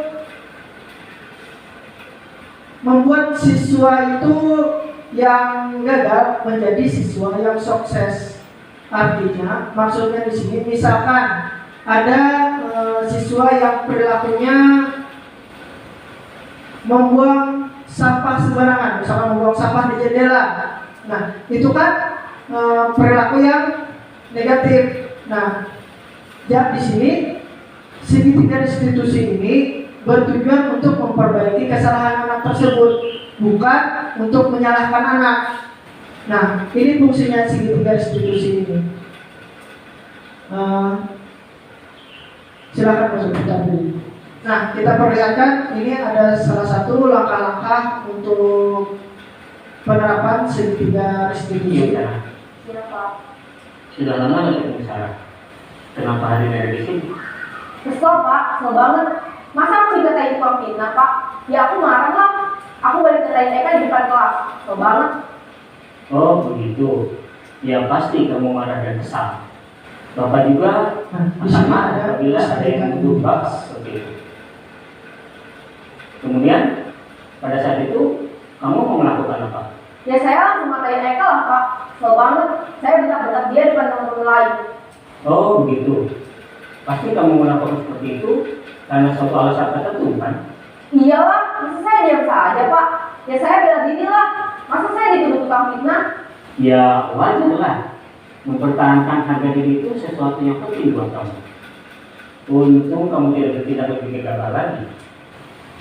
membuat siswa itu yang gagal menjadi siswa yang sukses. Artinya, maksudnya di sini misalkan ada siswa yang perilakunya membuang sampah sembarangan, misalkan membuang sampah di jendela. Nah, itu kan perilaku yang negatif. Nah, di sini segitiga restitusi ini bertujuan untuk memperbaiki kesalahan anak tersebut, bukan untuk menyalahkan anak. Nah, ini fungsinya segitiga restitusi ini. Silakan masuk kita dulu. Nah, kita perlihatkan ini ada salah satu langkah-langkah untuk penerapan segitiga restitusi. Sudah lama nggak ketemu Sarah? Kenapa hari ini ada di sini? Kesel Pak, kesel banget. Masa aku dikatain tukang fitnah Pak? Ya aku marah lah. Aku balik katain TK di depan kelas. Kesel banget. Oh begitu. Ya pasti kamu marah dan kesal. Bapak juga Di sini sama ada apabila ada yang berubah seperti itu. Kemudian pada saat itu kamu mau melakukan apa? Ya saya langsung matain Eka lah Pak. Kesel banget, saya bentak-bentak dia depan teman-teman lain. Oh begitu. Pasti kamu melakukan seperti itu karena suatu alasan tertentu kan? Iyalah, masa saya diam saja Pak? Ya saya bela diri lah. Masa saya dituduh tukang fitnah? Ya wajar lah. Mempertahankan harga diri itu sesuatu yang penting buat kamu. Untung kamu tidak berpikir gagal lagi.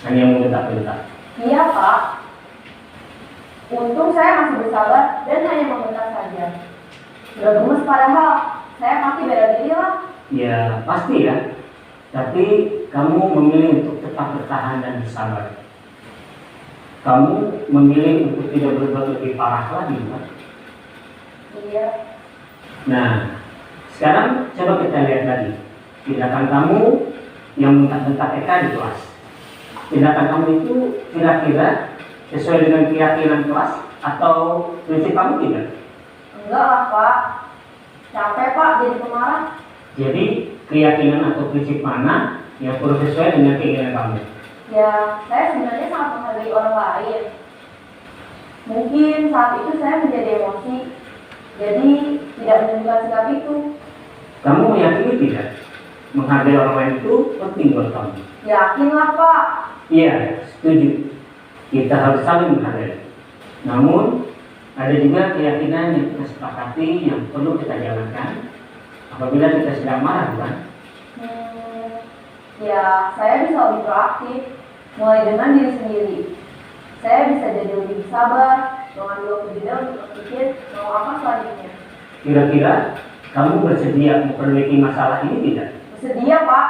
Hanya membentak-bentak. Iya Pak. Untung saya masih bersabar dan hanya membentak saja. Sudah gemes padahal, saya pasti bela diri lah. Ya pasti ya. Tapi kamu memilih untuk tetap bertahan dan bersabar. Kamu memilih untuk tidak berbuat lebih parah lagi kan? Iya. Nah, sekarang coba kita lihat lagi tindakan kamu yang bentak-bentak Eka di kelas. Tindakan kamu itu kira-kira sesuai dengan keyakinan kelas atau prinsip kamu tidak? Enggak lah Pak. Capek Pak jadi pemarah. Jadi keyakinan atau prinsip mana yang perlu sesuai dengan keinginan kamu? Ya, saya sebenarnya sangat menghargai orang lain. Mungkin saat itu saya menjadi emosi, jadi tidak menunjukkan sikap itu. Kamu meyakini tidak? Menghargai orang lain itu penting buat kamu. Yakinlah Pak. Iya, setuju. Kita harus saling menghargai. Namun, ada juga keyakinan yang kita sepakati yang perlu kita jalankan apabila kita sedang marah, bukan? Ya, saya bisa lebih proaktif, mulai dengan diri sendiri. Saya bisa jadi lebih sabar, mengambil waktu jeda untuk berpikir mau apa selanjutnya. Kira-kira kamu bersedia memperbaiki masalah ini tidak? Bersedia Pak.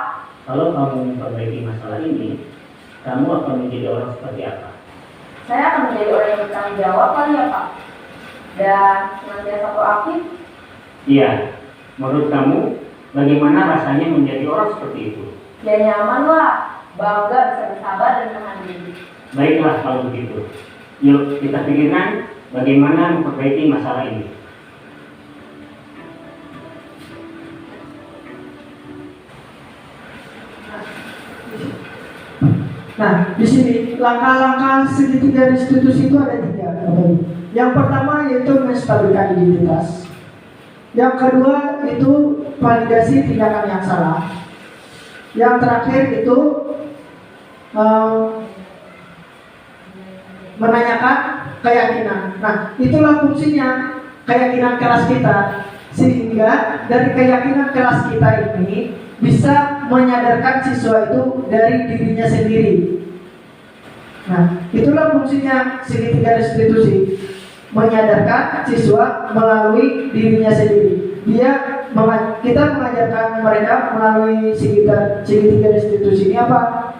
Kalau kamu memperbaiki masalah ini, kamu akan menjadi orang seperti apa? Saya akan menjadi orang yang bertanggung jawab kali ya Pak. Dan senantiasa proaktif. Iya, menurut kamu bagaimana rasanya menjadi orang seperti itu? Ya nyaman lah, bangga bisa bersabar dan menahan diri. Baiklah kalau begitu. Yuk kita pikirkan bagaimana memperbaiki masalah ini. Nah, di sini langkah-langkah segitiga restitusi itu ada 3. Yang pertama yaitu menstabilkan identitas. Yang kedua itu validasi tindakan yang salah. Yang terakhir itu menanyakan keyakinan. Nah, itulah fungsinya keyakinan kelas kita. Sehingga dari keyakinan kelas kita ini bisa menyadarkan siswa itu dari dirinya sendiri. Nah, itulah fungsinya segitiga restitusi, menyadarkan siswa melalui dirinya sendiri. Kita mengajarkan mereka melalui segitiga restitusi ini apa?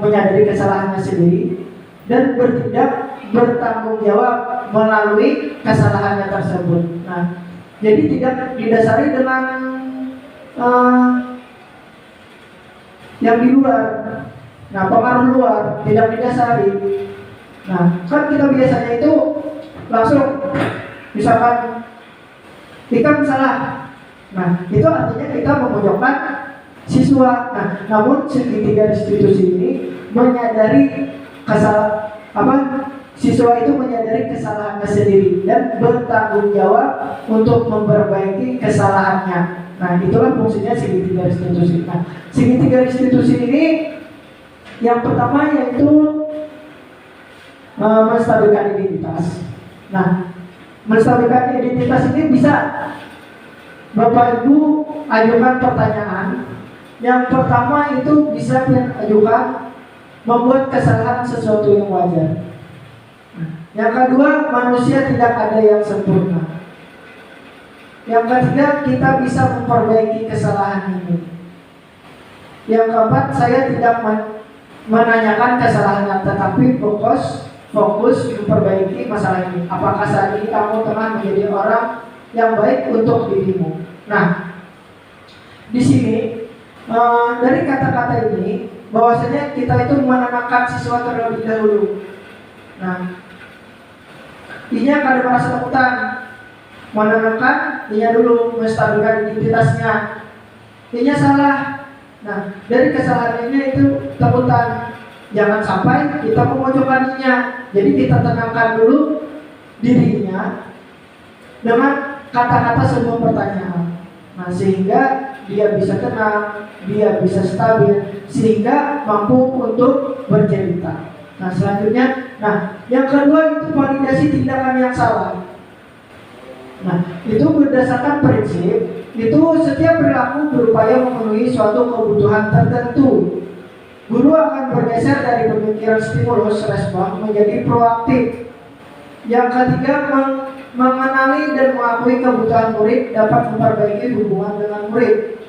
Menyadari kesalahannya sendiri dan bertindak bertanggung jawab melalui kesalahannya tersebut. Nah, jadi tidak didasari dengan yang di luar. Nah, pengaruh luar tidak didasari. Nah, kan kita biasanya itu langsung misalkan kita salah. Nah, itu artinya kita memojokkan siswa. Nah, namun segitiga restitusi ini menyadari siswa itu menyadari kesalahannya sendiri dan bertanggung jawab untuk memperbaiki kesalahannya. Nah, itulah fungsinya segitiga restitusi. Nah, segitiga restitusi ini yang pertama yaitu menstabilkan identitas. Nah, menstabilkan identitas ini bisa Bapak Ibu ajukan pertanyaan. Yang pertama itu bisa diajukan membuat kesalahan sesuatu yang wajar. Yang kedua, manusia tidak ada yang sempurna. Yang ketiga, kita bisa memperbaiki kesalahan ini. Yang keempat, saya tidak menanyakan kesalahannya, tetapi fokus memperbaiki masalah ini. Apakah saat ini kamu tengah menjadi orang yang baik untuk dirimu? Nah, di sini dari kata-kata ini, bahwasanya kita itu menanamkan siswa terlebih dahulu. Nah, ini akan ada merasa takutan. Menanamkan dia dulu, menstabilkan identitasnya. Ini salah. Nah, dari kesalahannya itu takutan. Jangan sampai kita memojokkannya. Jadi kita tenangkan dulu dirinya dengan kata-kata sebuah pertanyaan. Nah, sehingga dia bisa tenang, dia bisa stabil, sehingga mampu untuk bercerita. Nah, selanjutnya, yang kedua itu validasi tindakan yang salah. Nah, itu berdasarkan prinsip, itu setiap perilaku berupaya memenuhi suatu kebutuhan tertentu. Guru akan bergeser dari pemikiran stimulus respon menjadi proaktif. Yang ketiga, mengenali dan mengakui kebutuhan murid dapat memperbaiki hubungan dengan murid.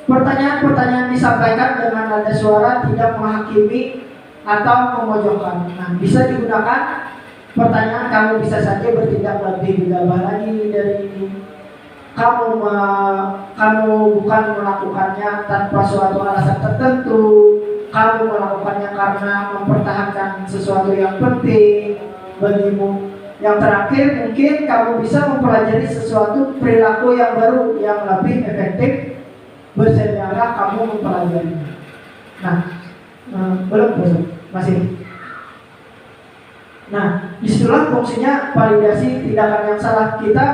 Pertanyaan-pertanyaan disampaikan dengan nada suara tidak menghakimi atau memojokkan. Nah, bisa digunakan pertanyaan kamu bisa saja bertindak lebih gegabah lagi dari ini. Kamu bukan melakukannya tanpa suatu alasan tertentu. Kamu melakukannya karena mempertahankan sesuatu yang penting bagimu. Yang terakhir, mungkin kamu bisa mempelajari sesuatu perilaku yang baru yang lebih efektif bersedialah kamu mempelajarinya. Nah, belum masih. Nah, disitulah fungsinya validasi tindakan yang salah. Kita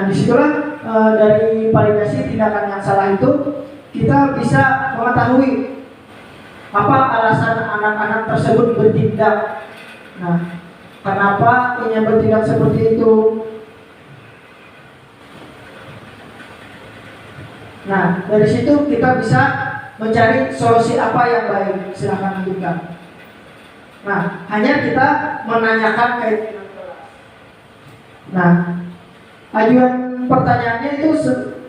disitulah dari validasi tindakan yang salah itu kita bisa mengetahui apa alasan anak-anak tersebut bertindak. Nah, kenapa ia bertindak seperti itu? Nah, dari situ kita bisa mencari solusi apa yang baik. Silakan lanjutkan. Nah, hanya kita menanyakan keinginan kelas. Nah, ajuan pertanyaannya itu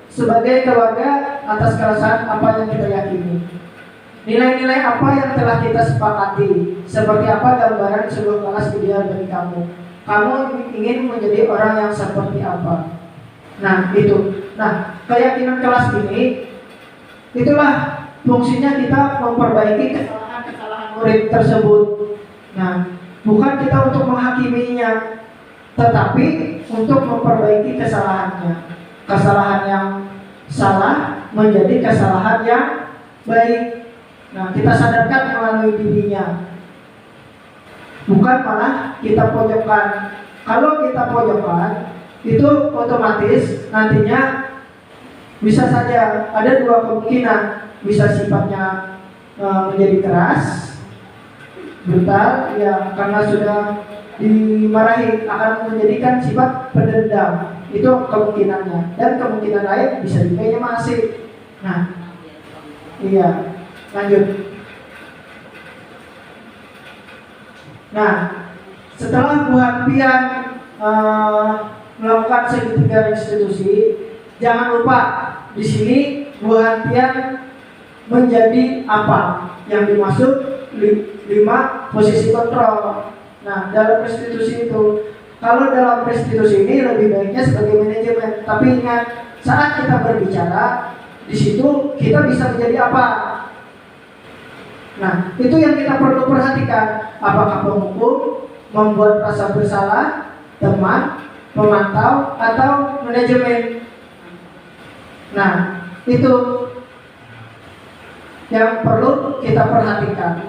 sebagai keluarga atas keresahan apa yang kita yakini. Nilai-nilai apa yang telah kita sepakati? Seperti apa gambaran sebuah kelas ideal bagi kamu? Kamu ingin menjadi orang yang seperti apa? Nah, itu. Nah, keyakinan kelas ini itulah fungsinya kita memperbaiki kesalahan-kesalahan murid tersebut. Nah, bukan kita untuk menghakiminya, tetapi untuk memperbaiki kesalahannya. Kesalahan yang salah menjadi kesalahan yang baik. Nah, kita sadarkan melalui dirinya, bukan malah kita pojokkan. Kalau kita pojokkan, itu otomatis nantinya bisa saja ada dua kemungkinan. Bisa sifatnya menjadi keras, brutal, ya karena sudah dimarahi akan menjadikan sifat pendendam. Itu kemungkinannya. Dan kemungkinan lain bisa juga masih. Nah, iya. Lanjut. Nah, setelah Bu Hanpian melakukan segitiga restitusi, jangan lupa di sini Bu Hanpian menjadi apa yang dimaksud 5 posisi kontrol. Nah, dalam restitusi itu, kalau dalam restitusi ini lebih baiknya sebagai manajemen. Tapi ingat, saat kita berbicara di situ kita bisa menjadi apa? Nah, itu yang kita perlu perhatikan. Apakah penghukum, membuat rasa bersalah, teman, pemantau, atau manajemen. Nah, itu yang perlu kita perhatikan.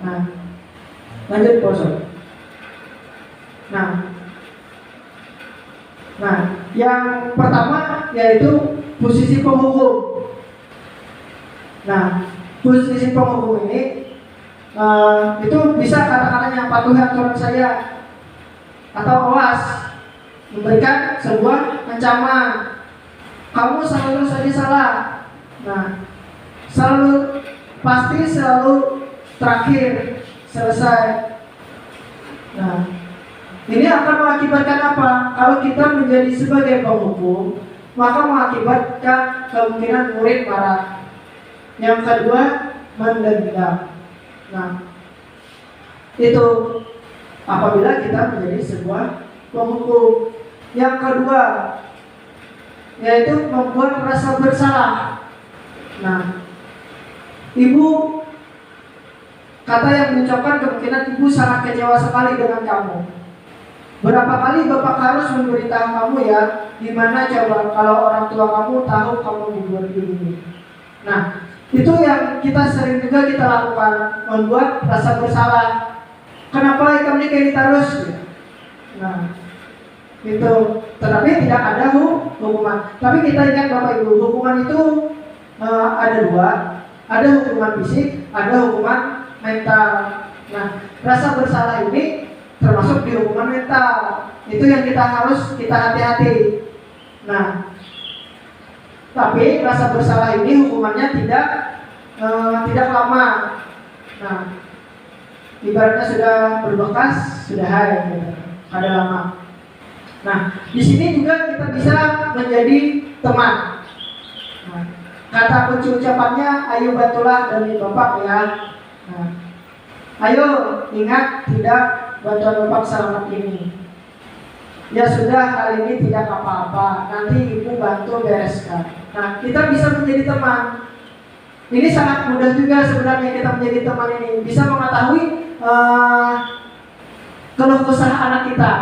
Nah, lanjut Bosok. Nah, yang pertama yaitu posisi penghukum. Nah, posisi penghukum ini itu bisa kata-kata yang patuhi aturan saya atau awas, memberikan sebuah ancaman. Kamu selalu saja salah. Nah, selalu terakhir, selesai. Nah, ini akan mengakibatkan apa? Kalau kita menjadi sebagai penghukum, maka mengakibatkan kemungkinan murid marah. Yang kedua, mendendam. Nah, itu apabila kita menjadi sebuah penghukum. Yang kedua, yaitu membuat rasa bersalah. Nah, ibu, kata yang diucapkan kemungkinan ibu sangat kecewa sekali dengan kamu. Berapa kali Bapak harus memberitahu kamu ya, gimana coba kalau orang tua kamu tahu kamu berbuat begini. Nah, itu yang kita sering juga kita lakukan, membuat rasa bersalah. Kenapa kami kayak terus? Nah, itu. Tetapi tidak ada hukuman. Tapi kita ingat Bapak Ibu, hukuman itu ada dua. Ada hukuman fisik, ada hukuman mental. Nah, rasa bersalah ini termasuk di hukuman mental. Itu yang kita harus hati-hati. Nah, tapi rasa bersalah ini hukumannya tidak lama. Nah, ibaratnya sudah berbekas, sudah ada lama. Nah, di sini juga kita bisa menjadi teman. Nah, kata kunci ucapannya, ayo bantulah dari Bapak ya. Nah, ayo ingat tidak bantuan Bapak selamat ini. Ya sudah, kali ini tidak apa-apa, nanti Ibu bantu bereskan. Nah, kita bisa menjadi teman. Ini sangat mudah juga sebenarnya kita menjadi teman ini. Bisa mengetahui keluh kesah anak kita.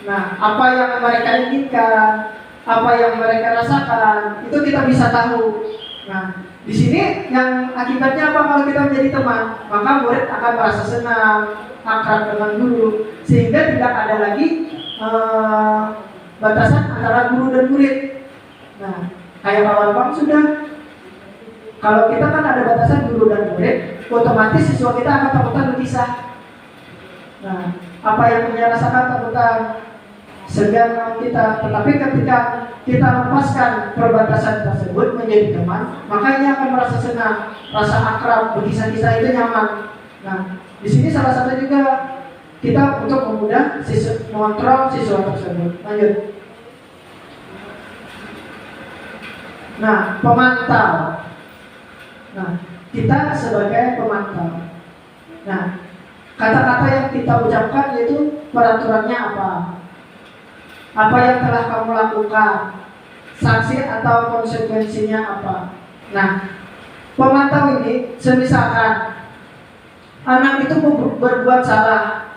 Nah, apa yang mereka inginkan, apa yang mereka rasakan, itu kita bisa tahu. Nah, di sini yang akibatnya apa kalau kita menjadi teman? Maka murid akan merasa senang, akrab dengan guru, sehingga tidak ada lagi batasan antara guru dan murid. Nah, kayak kawan-kawan sudah. Kalau kita kan ada batasan guru dan murid, otomatis siswa kita akan takutan berpisah. Nah, apa yang dia rasakan takutan segan kita, tetapi ketika kita lepaskan perbatasan tersebut menjadi teman, maka ia akan merasa senang, rasa akrab, berkisah-kisah itu nyaman. Nah, di sini salah satu juga kita untuk memudah mengontrol siswa tersebut. Lanjut. Nah, pemantau. Nah, kita sebagai pemantau. Nah, kata-kata yang kita ucapkan yaitu peraturannya apa? Apa yang telah kamu lakukan? Sanksi atau konsekuensinya apa? Nah, pemantau ini semisalkan anak itu berbuat salah.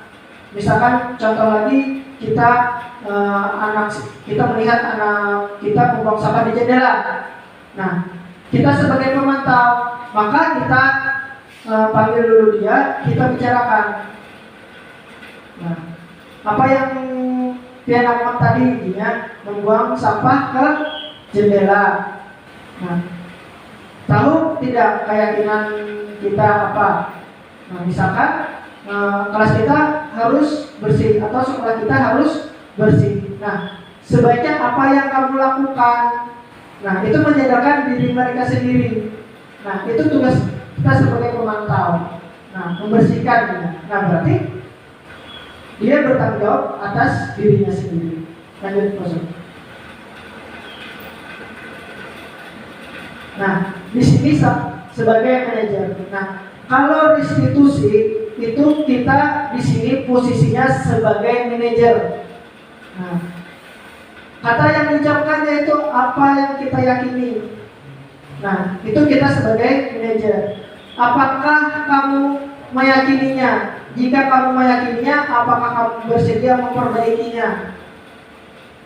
Misalkan contoh lagi kita melihat anak kita membuang sampah di jendela. Nah, kita sebagai pemantau, maka kita panggil dulu dia, kita bicarakan. Nah, apa yang dia lakukan tadi intinya membuang sampah ke jendela. Nah, tahu tidak keyakinan kita apa? Nah, misalkan kelas kita harus bersih atau sekolah kita harus bersih. Nah, sebaiknya apa yang kamu lakukan? Nah, itu menyadarkan diri mereka sendiri. Nah, itu tugas kita sebagai pemantau. Nah, membersihkan. Nah, berarti dia bertanggung jawab atas dirinya sendiri. Lanjut, masuk. Nah, di sini sebagai manajer. Nah, kalau restitusi itu kita di sini posisinya sebagai manajer. Nah, kata yang diucapkan yaitu apa yang kita yakini. Nah, itu kita sebagai manajer. Apakah kamu meyakininya? Jika kamu meyakininya, apakah kamu bersedia memperbaikinya?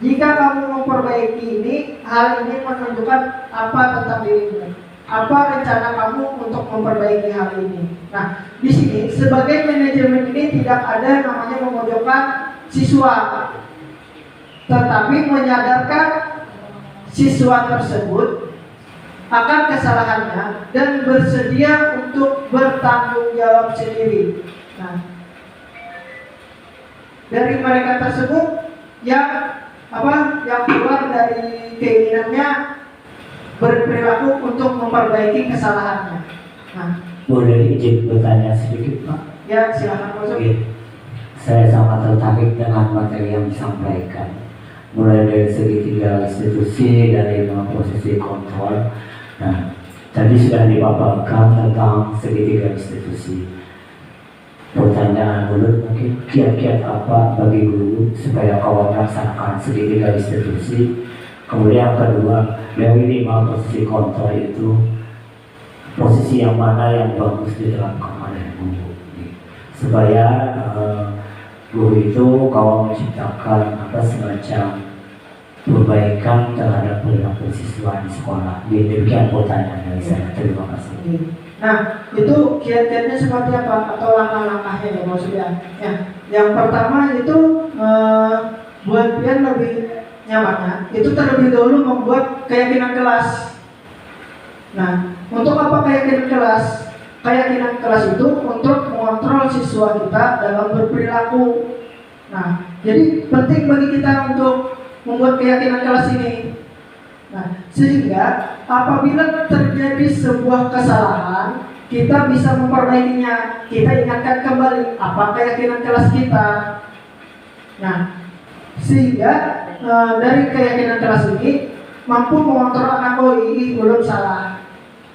Jika kamu memperbaiki ini, hal ini menunjukkan apa tentang dirimu? Apa rencana kamu untuk memperbaiki hal ini? Nah, di sini sebagai manajemen ini tidak ada namanya memojokkan siswa, tetapi menyadarkan siswa tersebut akan kesalahannya dan bersedia untuk bertanggung jawab sendiri. Nah, dari mereka tersebut yang keluar dari keinginannya berperilaku untuk memperbaiki kesalahannya. Nah, boleh izin bertanya sedikit, Pak? Ya, silakan masuk. Saya sangat tertarik dengan materi yang disampaikan, mulai dari segitiga institusi, dari posisi kontrol. Nah, tadi sudah dipaparkan tentang segitiga institusi. Pertanyaan dulu, mungkin kiat-kiat apa bagi guru supaya kawan melaksanakan segitiga institusi. Kemudian yang kedua, dari 5 posisi kontrol itu posisi yang mana yang bagus diterapkan oleh guru supaya Guru itu kalau menciptakan semacam perbaikan terhadap perilaku siswa di sekolah. Demikian pertanyaan dari saya. Terima kasih. Nah, itu kiat-kiatnya seperti apa atau langkah-langkahnya ya maksudnya? Ya, yang pertama itu buat biar lebih nyamannya, itu terlebih dahulu membuat keyakinan kelas. Nah, untuk apa keyakinan kelas? Keyakinan kelas itu untuk mengontrol siswa kita dalam berperilaku. Nah, jadi penting bagi kita untuk membuat keyakinan kelas ini. Nah, sehingga apabila terjadi sebuah kesalahan, kita bisa memperbaikinya. Kita ingatkan kembali apa keyakinan kelas kita. Nah, sehingga dari keyakinan kelas ini mampu mengontrol anak, oh ini belum salah.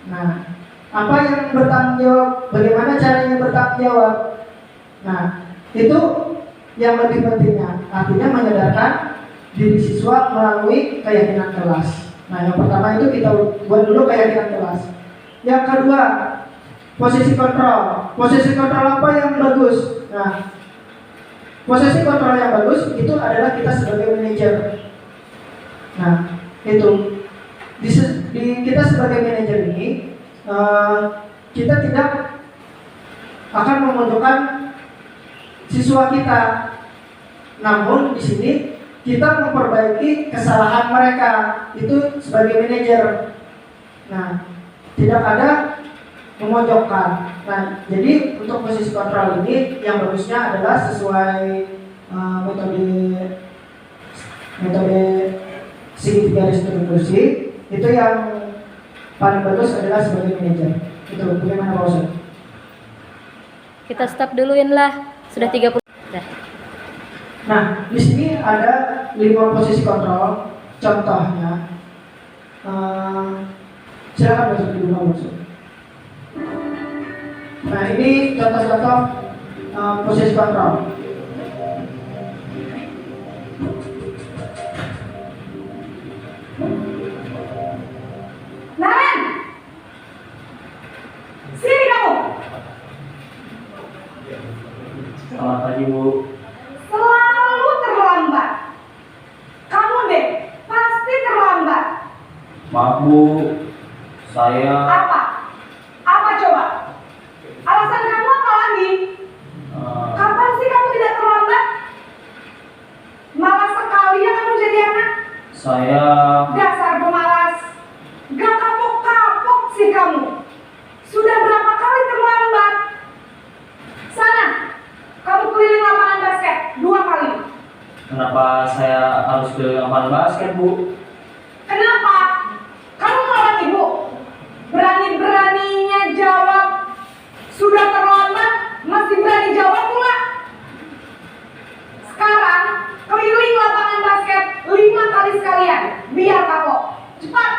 Nah, apa yang bertanggung jawab, bagaimana caranya bertanggung jawab. Nah, itu yang lebih pentingnya. Artinya menyadarkan diri siswa melalui keyakinan kelas. Nah, yang pertama itu kita buat dulu keyakinan kelas. Yang kedua, posisi kontrol. Posisi kontrol apa yang bagus? Nah, posisi kontrol yang bagus itu adalah kita sebagai manajer. Nah, itu di kita sebagai manajer ini kita tidak akan memojokkan siswa kita, namun di sini kita memperbaiki kesalahan mereka itu sebagai manajer. Nah, tidak ada memojokkan. Nah, jadi untuk posisi kontrol ini yang bagusnya adalah sesuai metode segitiga distribusi. Itu yang paling bagus adalah sebagai manajer. Itu bagaimana Pak Ustaz? Kita stop duluin lah. Sudah 30. Dah. Nah, di sini ada 5 posisi kontrol. Contohnya, silakan masuk dulu Pak Ustaz. Nah, ini contoh-contoh posisi kontrol. Naren, sini kamu. Selamat pagi, Bu. Selalu terlambat. Kamu deh, pasti terlambat. Maaf, Bu. Saya Apa? Apa coba? Alasan kamu apa lagi? Kapan sih kamu tidak terlambat? Malas sekali ya kamu jadi anak. saya Dasar pemalas. Gak kapok-kapok sih kamu. Sudah berapa kali terlambat? Sana, kamu keliling lapangan basket 2 kali. Kenapa saya harus ke lapangan basket, Bu? Kenapa? Kamu melawan ibu? Berani-beraninya jawab. Sudah terlambat, masih berani jawab pula. Sekarang, keliling lapangan basket 5 kali sekalian. Biar kapok. Cepat.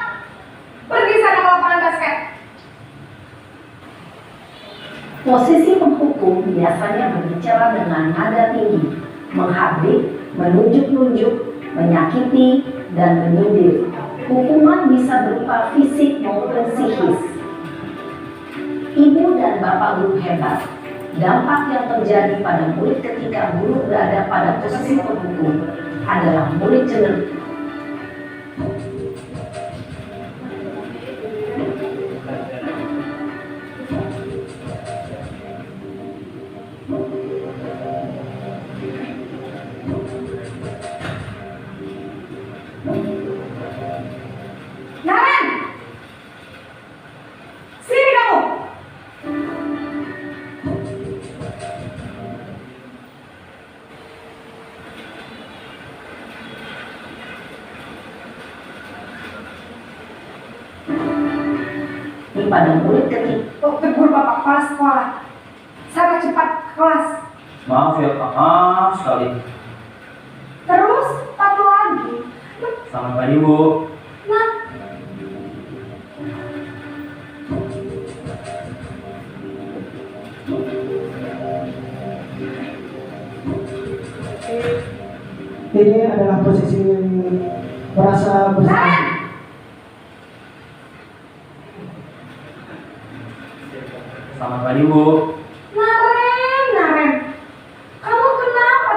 Pergi sana ke lapangan basket. Posisi penghukum biasanya berbicara dengan nada tinggi, menghardik, menunjuk-nunjuk, menyakiti, dan menyindir. Hukuman bisa berupa fisik maupun psikis. Ibu dan bapak guru hebat. Dampak yang terjadi pada murid ketika guru berada pada posisi penghukum adalah murid cenderung Naren! Sini kamu! pada murid ketika Oh, tegur bapak kepala sekolah. Sana cepat ke kelas. Maaf ya, Pak. Maaf sekali. Terus, satu lagi. Selamat pagi, Bu. Nah, Ini adalah posisi merasa bersalah. Naren! Selamat pagi, Bu. Naren, Naren. Kamu kenapa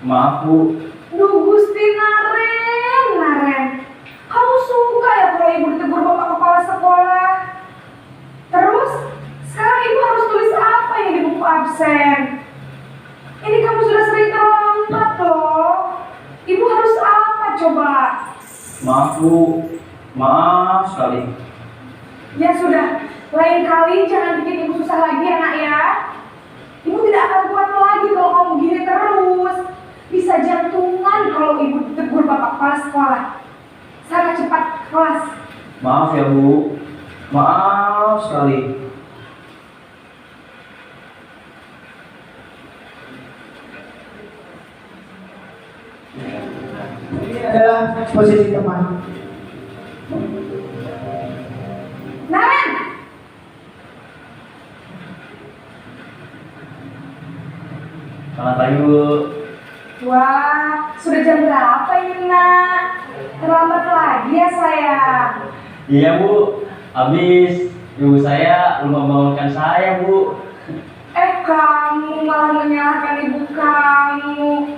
Maaf Bu. Duh Gusti Naren. Kamu suka ya kalau ibu ditegur bapak kepala sekolah? Terus, sekarang ibu harus tulis apa ini di buku absen? Ini kamu sudah sering terlambat loh. Ibu harus apa coba? Maaf Bu. Maaf sekali. Ya sudah, lain kali jangan bikin ibu susah lagi ya nak ya. Ibu tidak akan kuat lagi kalau kamu gini terus. Bisa jantungan kalau ibu ditegur bapak kepala sekolah. Sana cepat ke kelas. Maaf ya Bu. Maaf sekali. Ini adalah posisi teman. Naren! Selamat pagi Bu. Wah, sudah jam berapa ini nak? Terlambat lagi ya sayang. Iya Bu. Habis ibu saya lupa membangunkan saya Bu. Kamu malah menyalahkan ibu kamu.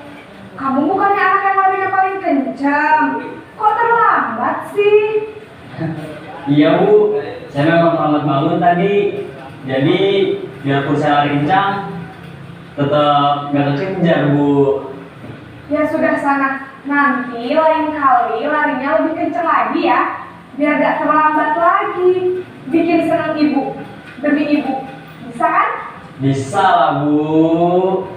Kamu bukannya anak yang larinya paling kencang. Kok terlambat sih? Iya Bu. Saya memang terlambat bangun tadi. Jadi biarpun saya lari kencang, tetap gak kekejar Bu. Ya sudah sana. Nanti lain kali larinya lebih kencang lagi ya. Biar gak terlambat lagi. Bikin senang ibu. Demi ibu. Bisa kan? Bisa lah Bu.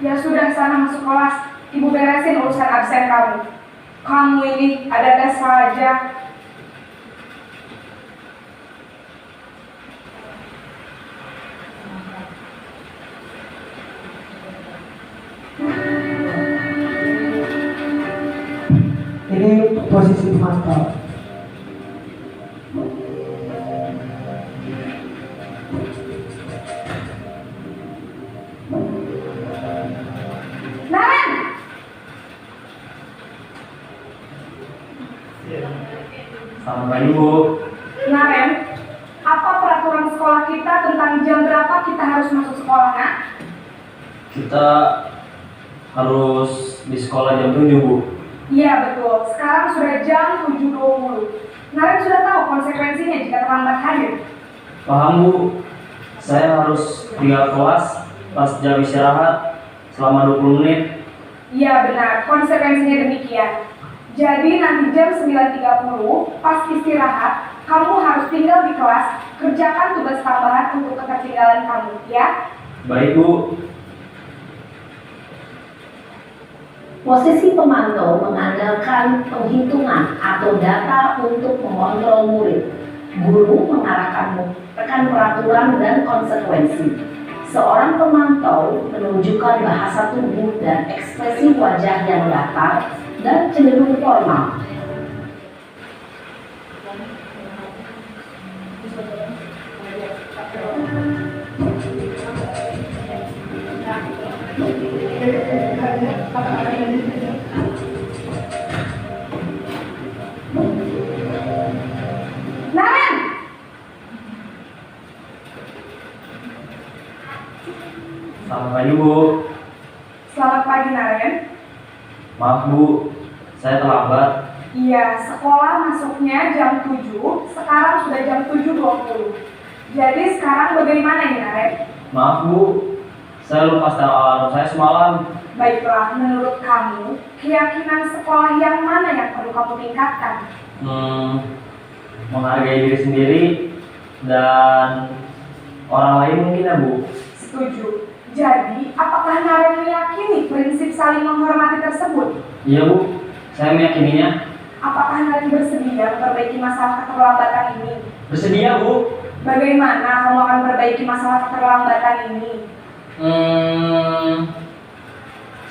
Ya sudah sana masuk kelas. Ibu beresin urusan absen kamu. Kamu ini ada-ada saja. Ini posisi pemantau. Naren! Selamat pagi Bu. Naren, apa peraturan sekolah kita tentang jam berapa kita harus masuk sekolah, nak? Kita harus di sekolah jam 7 Bu. Iya betul, sekarang sudah jam 7.20. Naren sudah tahu konsekuensinya jika terlambat hadir. Paham Bu. Saya harus tinggal kelas pas jam istirahat selama 20 menit. Iya benar, konsekuensinya demikian. Jadi nanti jam 9.30 pas istirahat, kamu harus tinggal di kelas, kerjakan tugas tambahan untuk ketertinggalan kamu, ya? Baik Bu. Posisi pemantau mengandalkan penghitungan atau data untuk mengontrol murid. Guru mengarahkanmu, tekan peraturan dan konsekuensi. Seorang pemantau menunjukkan bahasa tubuh dan ekspresi wajah yang datar dan cenderung formal. Naren! Selamat pagi Bu. Selamat pagi Naren. Maaf Bu, saya terlambat. Iya, sekolah masuknya jam 7, sekarang sudah jam 7.20. Jadi sekarang bagaimana ini Naren? Maaf Bu, saya lupa setel alarm saya semalam. Baiklah, menurut kamu, keyakinan sekolah yang mana yang perlu kamu tingkatkan? Menghargai diri sendiri dan orang lain mungkin ya Bu. Setuju. Jadi, apakah Naren meyakini prinsip saling menghormati tersebut? Iya Bu, saya meyakininya. Apakah Naren bersedia memperbaiki masalah keterlambatan ini? Bersedia Bu. Bagaimana kamu akan memperbaiki masalah keterlambatan ini?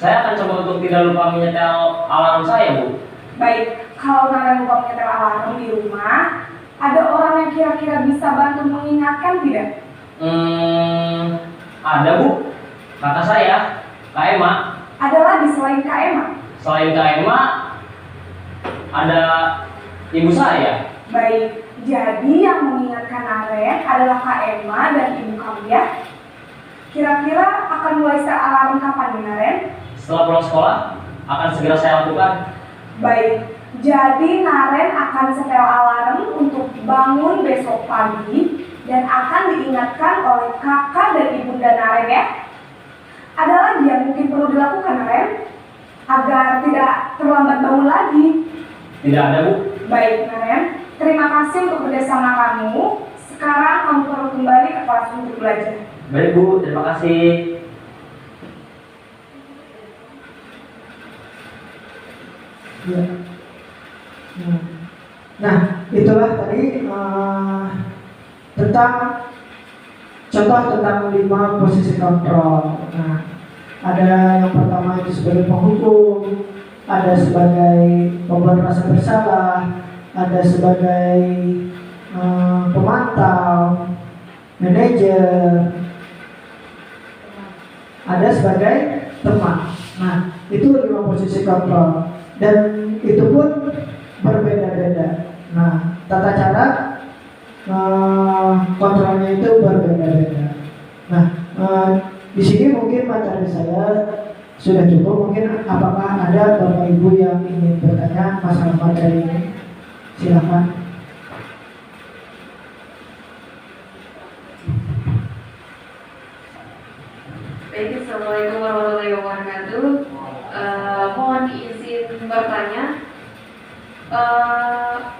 Saya akan coba untuk tidak lupa menyetel alarm saya Bu. Baik, kalau Naren lupa menyetel alarm di rumah, ada orang yang kira-kira bisa bantu mengingatkan tidak? Ada Bu, kakak saya, Kak Emma. Ada lagi selain Kak Emma? Selain Kak Emma, ada ibu saya. Baik, jadi yang mengingatkan Naren adalah Kak Emma dan ibu kamu ya? Kira-kira akan mulai setel alarm kapan nih Naren? setelah pulang sekolah akan segera saya lakukan. Baik, jadi Naren akan setel alarm untuk bangun besok pagi dan akan diingatkan oleh kakak dan ibunda Naren ya. Ada lagi yang mungkin perlu dilakukan Naren agar tidak terlambat bangun lagi? Tidak ada, Bu. Baik Naren, terima kasih untuk kerjasama kamu. Sekarang kamu perlu kembali ke kelas untuk belajar. Baik, Bu. Terima kasih. Ya. Nah, itulah tadi tentang contoh tentang 5 posisi kontrol. Nah, ada yang pertama itu sebagai penghukum, ada sebagai pembuat rasa bersalah, ada sebagai pemantau, manajer, ada sebagai teman. Nah, itu 5 posisi kontrol dan itu pun berbeda-beda. Nah, tata cara kontrolnya itu berbeda-beda. Nah, di sini mungkin materi saya sudah cukup. Mungkin apakah ada Bapak Ibu yang ingin bertanya masalah materi ini? Silakan. Baik, Assalamualaikum warahmatullahi wabarakatuh. Mohon izin bertanya,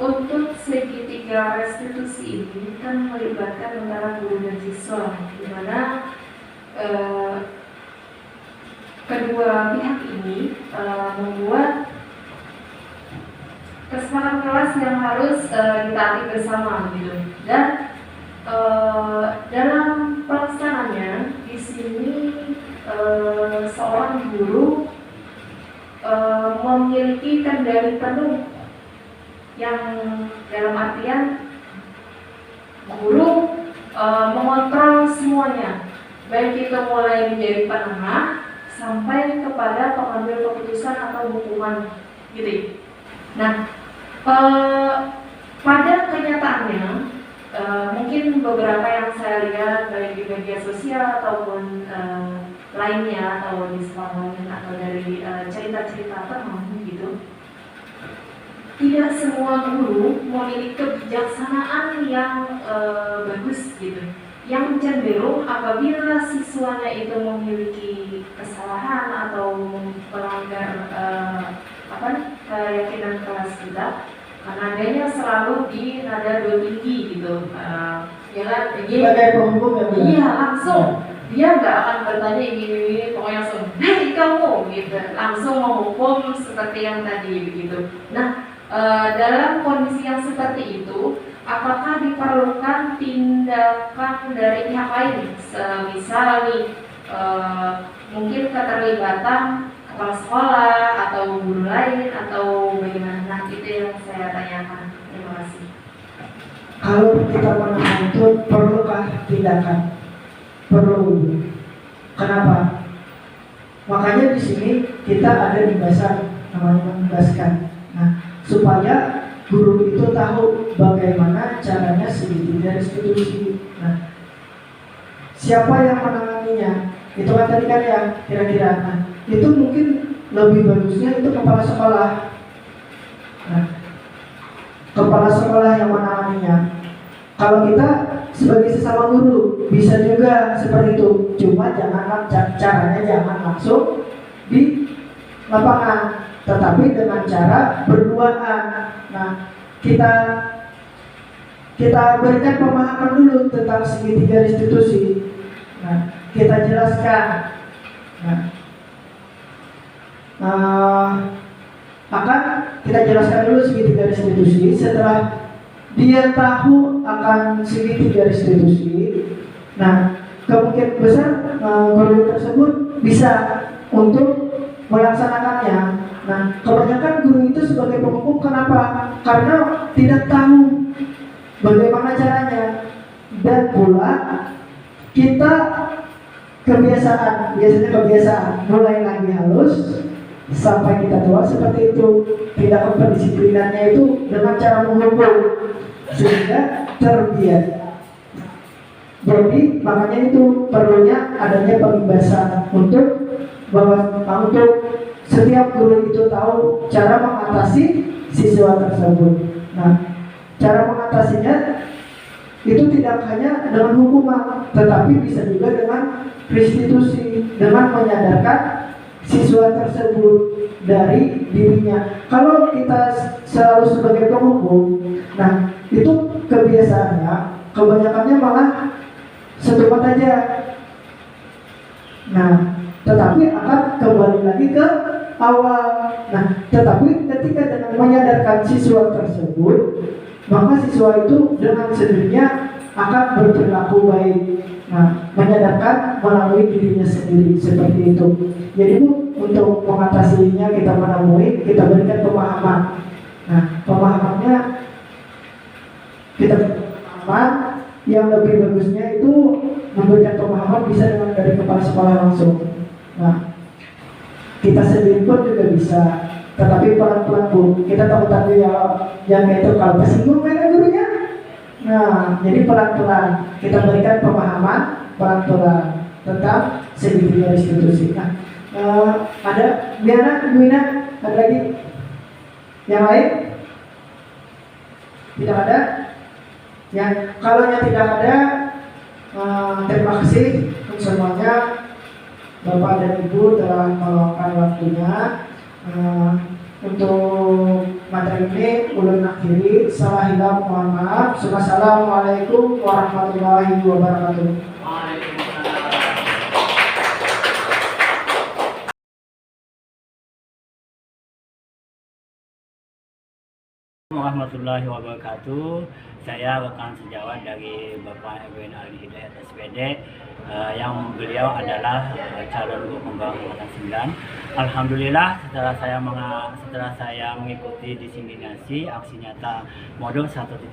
untuk segitiga restitusi ini kan melibatkan antara guru dan siswa, di mana kedua pihak ini membuat kesepakatan kelas yang harus ditaati bersama gitu. Dan dalam pelaksanaannya di sini seorang guru memiliki kendali penuh, yang dalam artian guru mengontrol semuanya, baik itu mulai menjadi penengah sampai kepada pengambil keputusan atau hukuman gitu. Nah, pada kenyataannya mungkin beberapa yang saya lihat baik di media sosial ataupun lainnya atau di sekolah lain atau dari cerita-cerita teman gitu, tidak semua guru memiliki kebijaksanaan yang bagus gitu, yang cenderung apabila siswanya itu memiliki kesalahan atau melanggar keyakinan kelas kita, karena adanya selalu di nada do tinggi gitu, ya kan? Sebagai penghukum ya? Iya, langsung dia nggak akan bertanya ini pokoknya langsung, hei kamu gitu, langsung menghukum seperti yang tadi begitu. Nah, dalam kondisi yang seperti itu, apakah diperlukan tindakan dari pihak lain? Misal nih, mungkin keterlibatan kepala sekolah atau guru lain atau bagaimana? Nah, itu yang saya tanyakan. Terima kasih. Kalau kita menangani itu perlukah tindakan? Perlu. Kenapa? Makanya di sini kita ada di dasar namanya menugaskan. Nah, supaya guru itu tahu bagaimana caranya segitiga restitusi. Nah, siapa yang menanganinya? Itu kan tadi kan ya kira-kira. Nah, itu mungkin lebih bagusnya itu kepala sekolah. Nah, kepala sekolah yang menanganinya. Kalau kita sebagai sesama guru bisa juga seperti itu. Cuma caranya jangan langsung di lapangan, tetapi dengan cara berduaan. Nah, kita berikan pemahaman dulu tentang segitiga restitusi. Nah, kita jelaskan. Akan kita jelaskan dulu segitiga restitusi. Setelah dia tahu akan segitiga restitusi, nah kemungkinan besar guru tersebut bisa untuk melaksanakannya. Nah, kebanyakan guru itu sebagai penghukum, kenapa? Karena tidak tahu bagaimana caranya. Dan pula kita biasanya kebiasaan mulai lagi halus sampai kita tua seperti itu. Tindakan pendisiplinannya itu dengan cara menghukum sehingga terbiasa. Jadi makanya itu perlunya adanya pembebasan untuk bahwa untuk setiap guru itu tahu cara mengatasi siswa tersebut. Nah, cara mengatasinya itu tidak hanya dengan hukuman, tetapi bisa juga dengan restitusi, dengan menyadarkan siswa tersebut dari dirinya. Kalau kita selalu sebagai penghukum, nah itu kebiasaannya, kebanyakannya malah setempat aja. Nah, tetapi akan kembali lagi ke awal. Nah, tetapi ketika dengan menyadarkan siswa tersebut, maka siswa itu dengan sendirinya akan berperilaku baik. Nah, menyadarkan melalui dirinya sendiri seperti itu. Jadi Bu, untuk mengatasinya kita menemui, kita berikan pemahaman. Nah, pemahamannya kita pemahaman yang lebih bagusnya itu memberikan pemahaman bisa dengan dari kepala sekolah langsung. Nah, kita sendiri pun juga bisa, tetapi pelan-pelan Bu. Kita tahu tadi ya, yang itu kalau tersinggung kan gurunya. Nah, jadi pelan-pelan kita berikan pemahaman pelan-pelan tentang segitiga restitusi. Nah, ada Wina, ada lagi yang lain? Tidak ada? Ya, kalau yang tidak ada, terima kasih untuk semuanya. Bapak dan Ibu telah meluangkan waktunya. Untuk materi ini ulun akhiri. Salah hilang mohon maaf. Assalamualaikum warahmatullahi wabarakatuh. Warahmatullahi wabarakatuh. Saya rekan sejawat dari Bapak Erwin Ali Hidayat SPD, yang beliau adalah calon guru kembang angkatan 9. Alhamdulillah setelah saya mengikuti diseminasi aksi nyata modul 1.4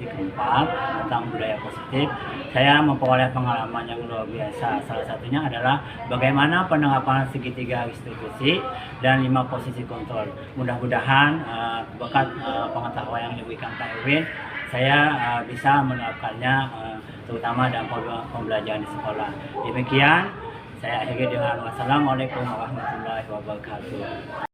tentang budaya positif, saya memperoleh pengalaman yang luar biasa. Salah satunya adalah bagaimana penerapan segitiga restitusi dan 5 posisi kontrol. Mudah-mudahan berkat pengetahuan yang diberikan Pak Erwin, saya bisa menerapkannya terutama dalam pembelajaran di sekolah. Demikian, saya akhiri dengan wassalamualaikum warahmatullahi wabarakatuh.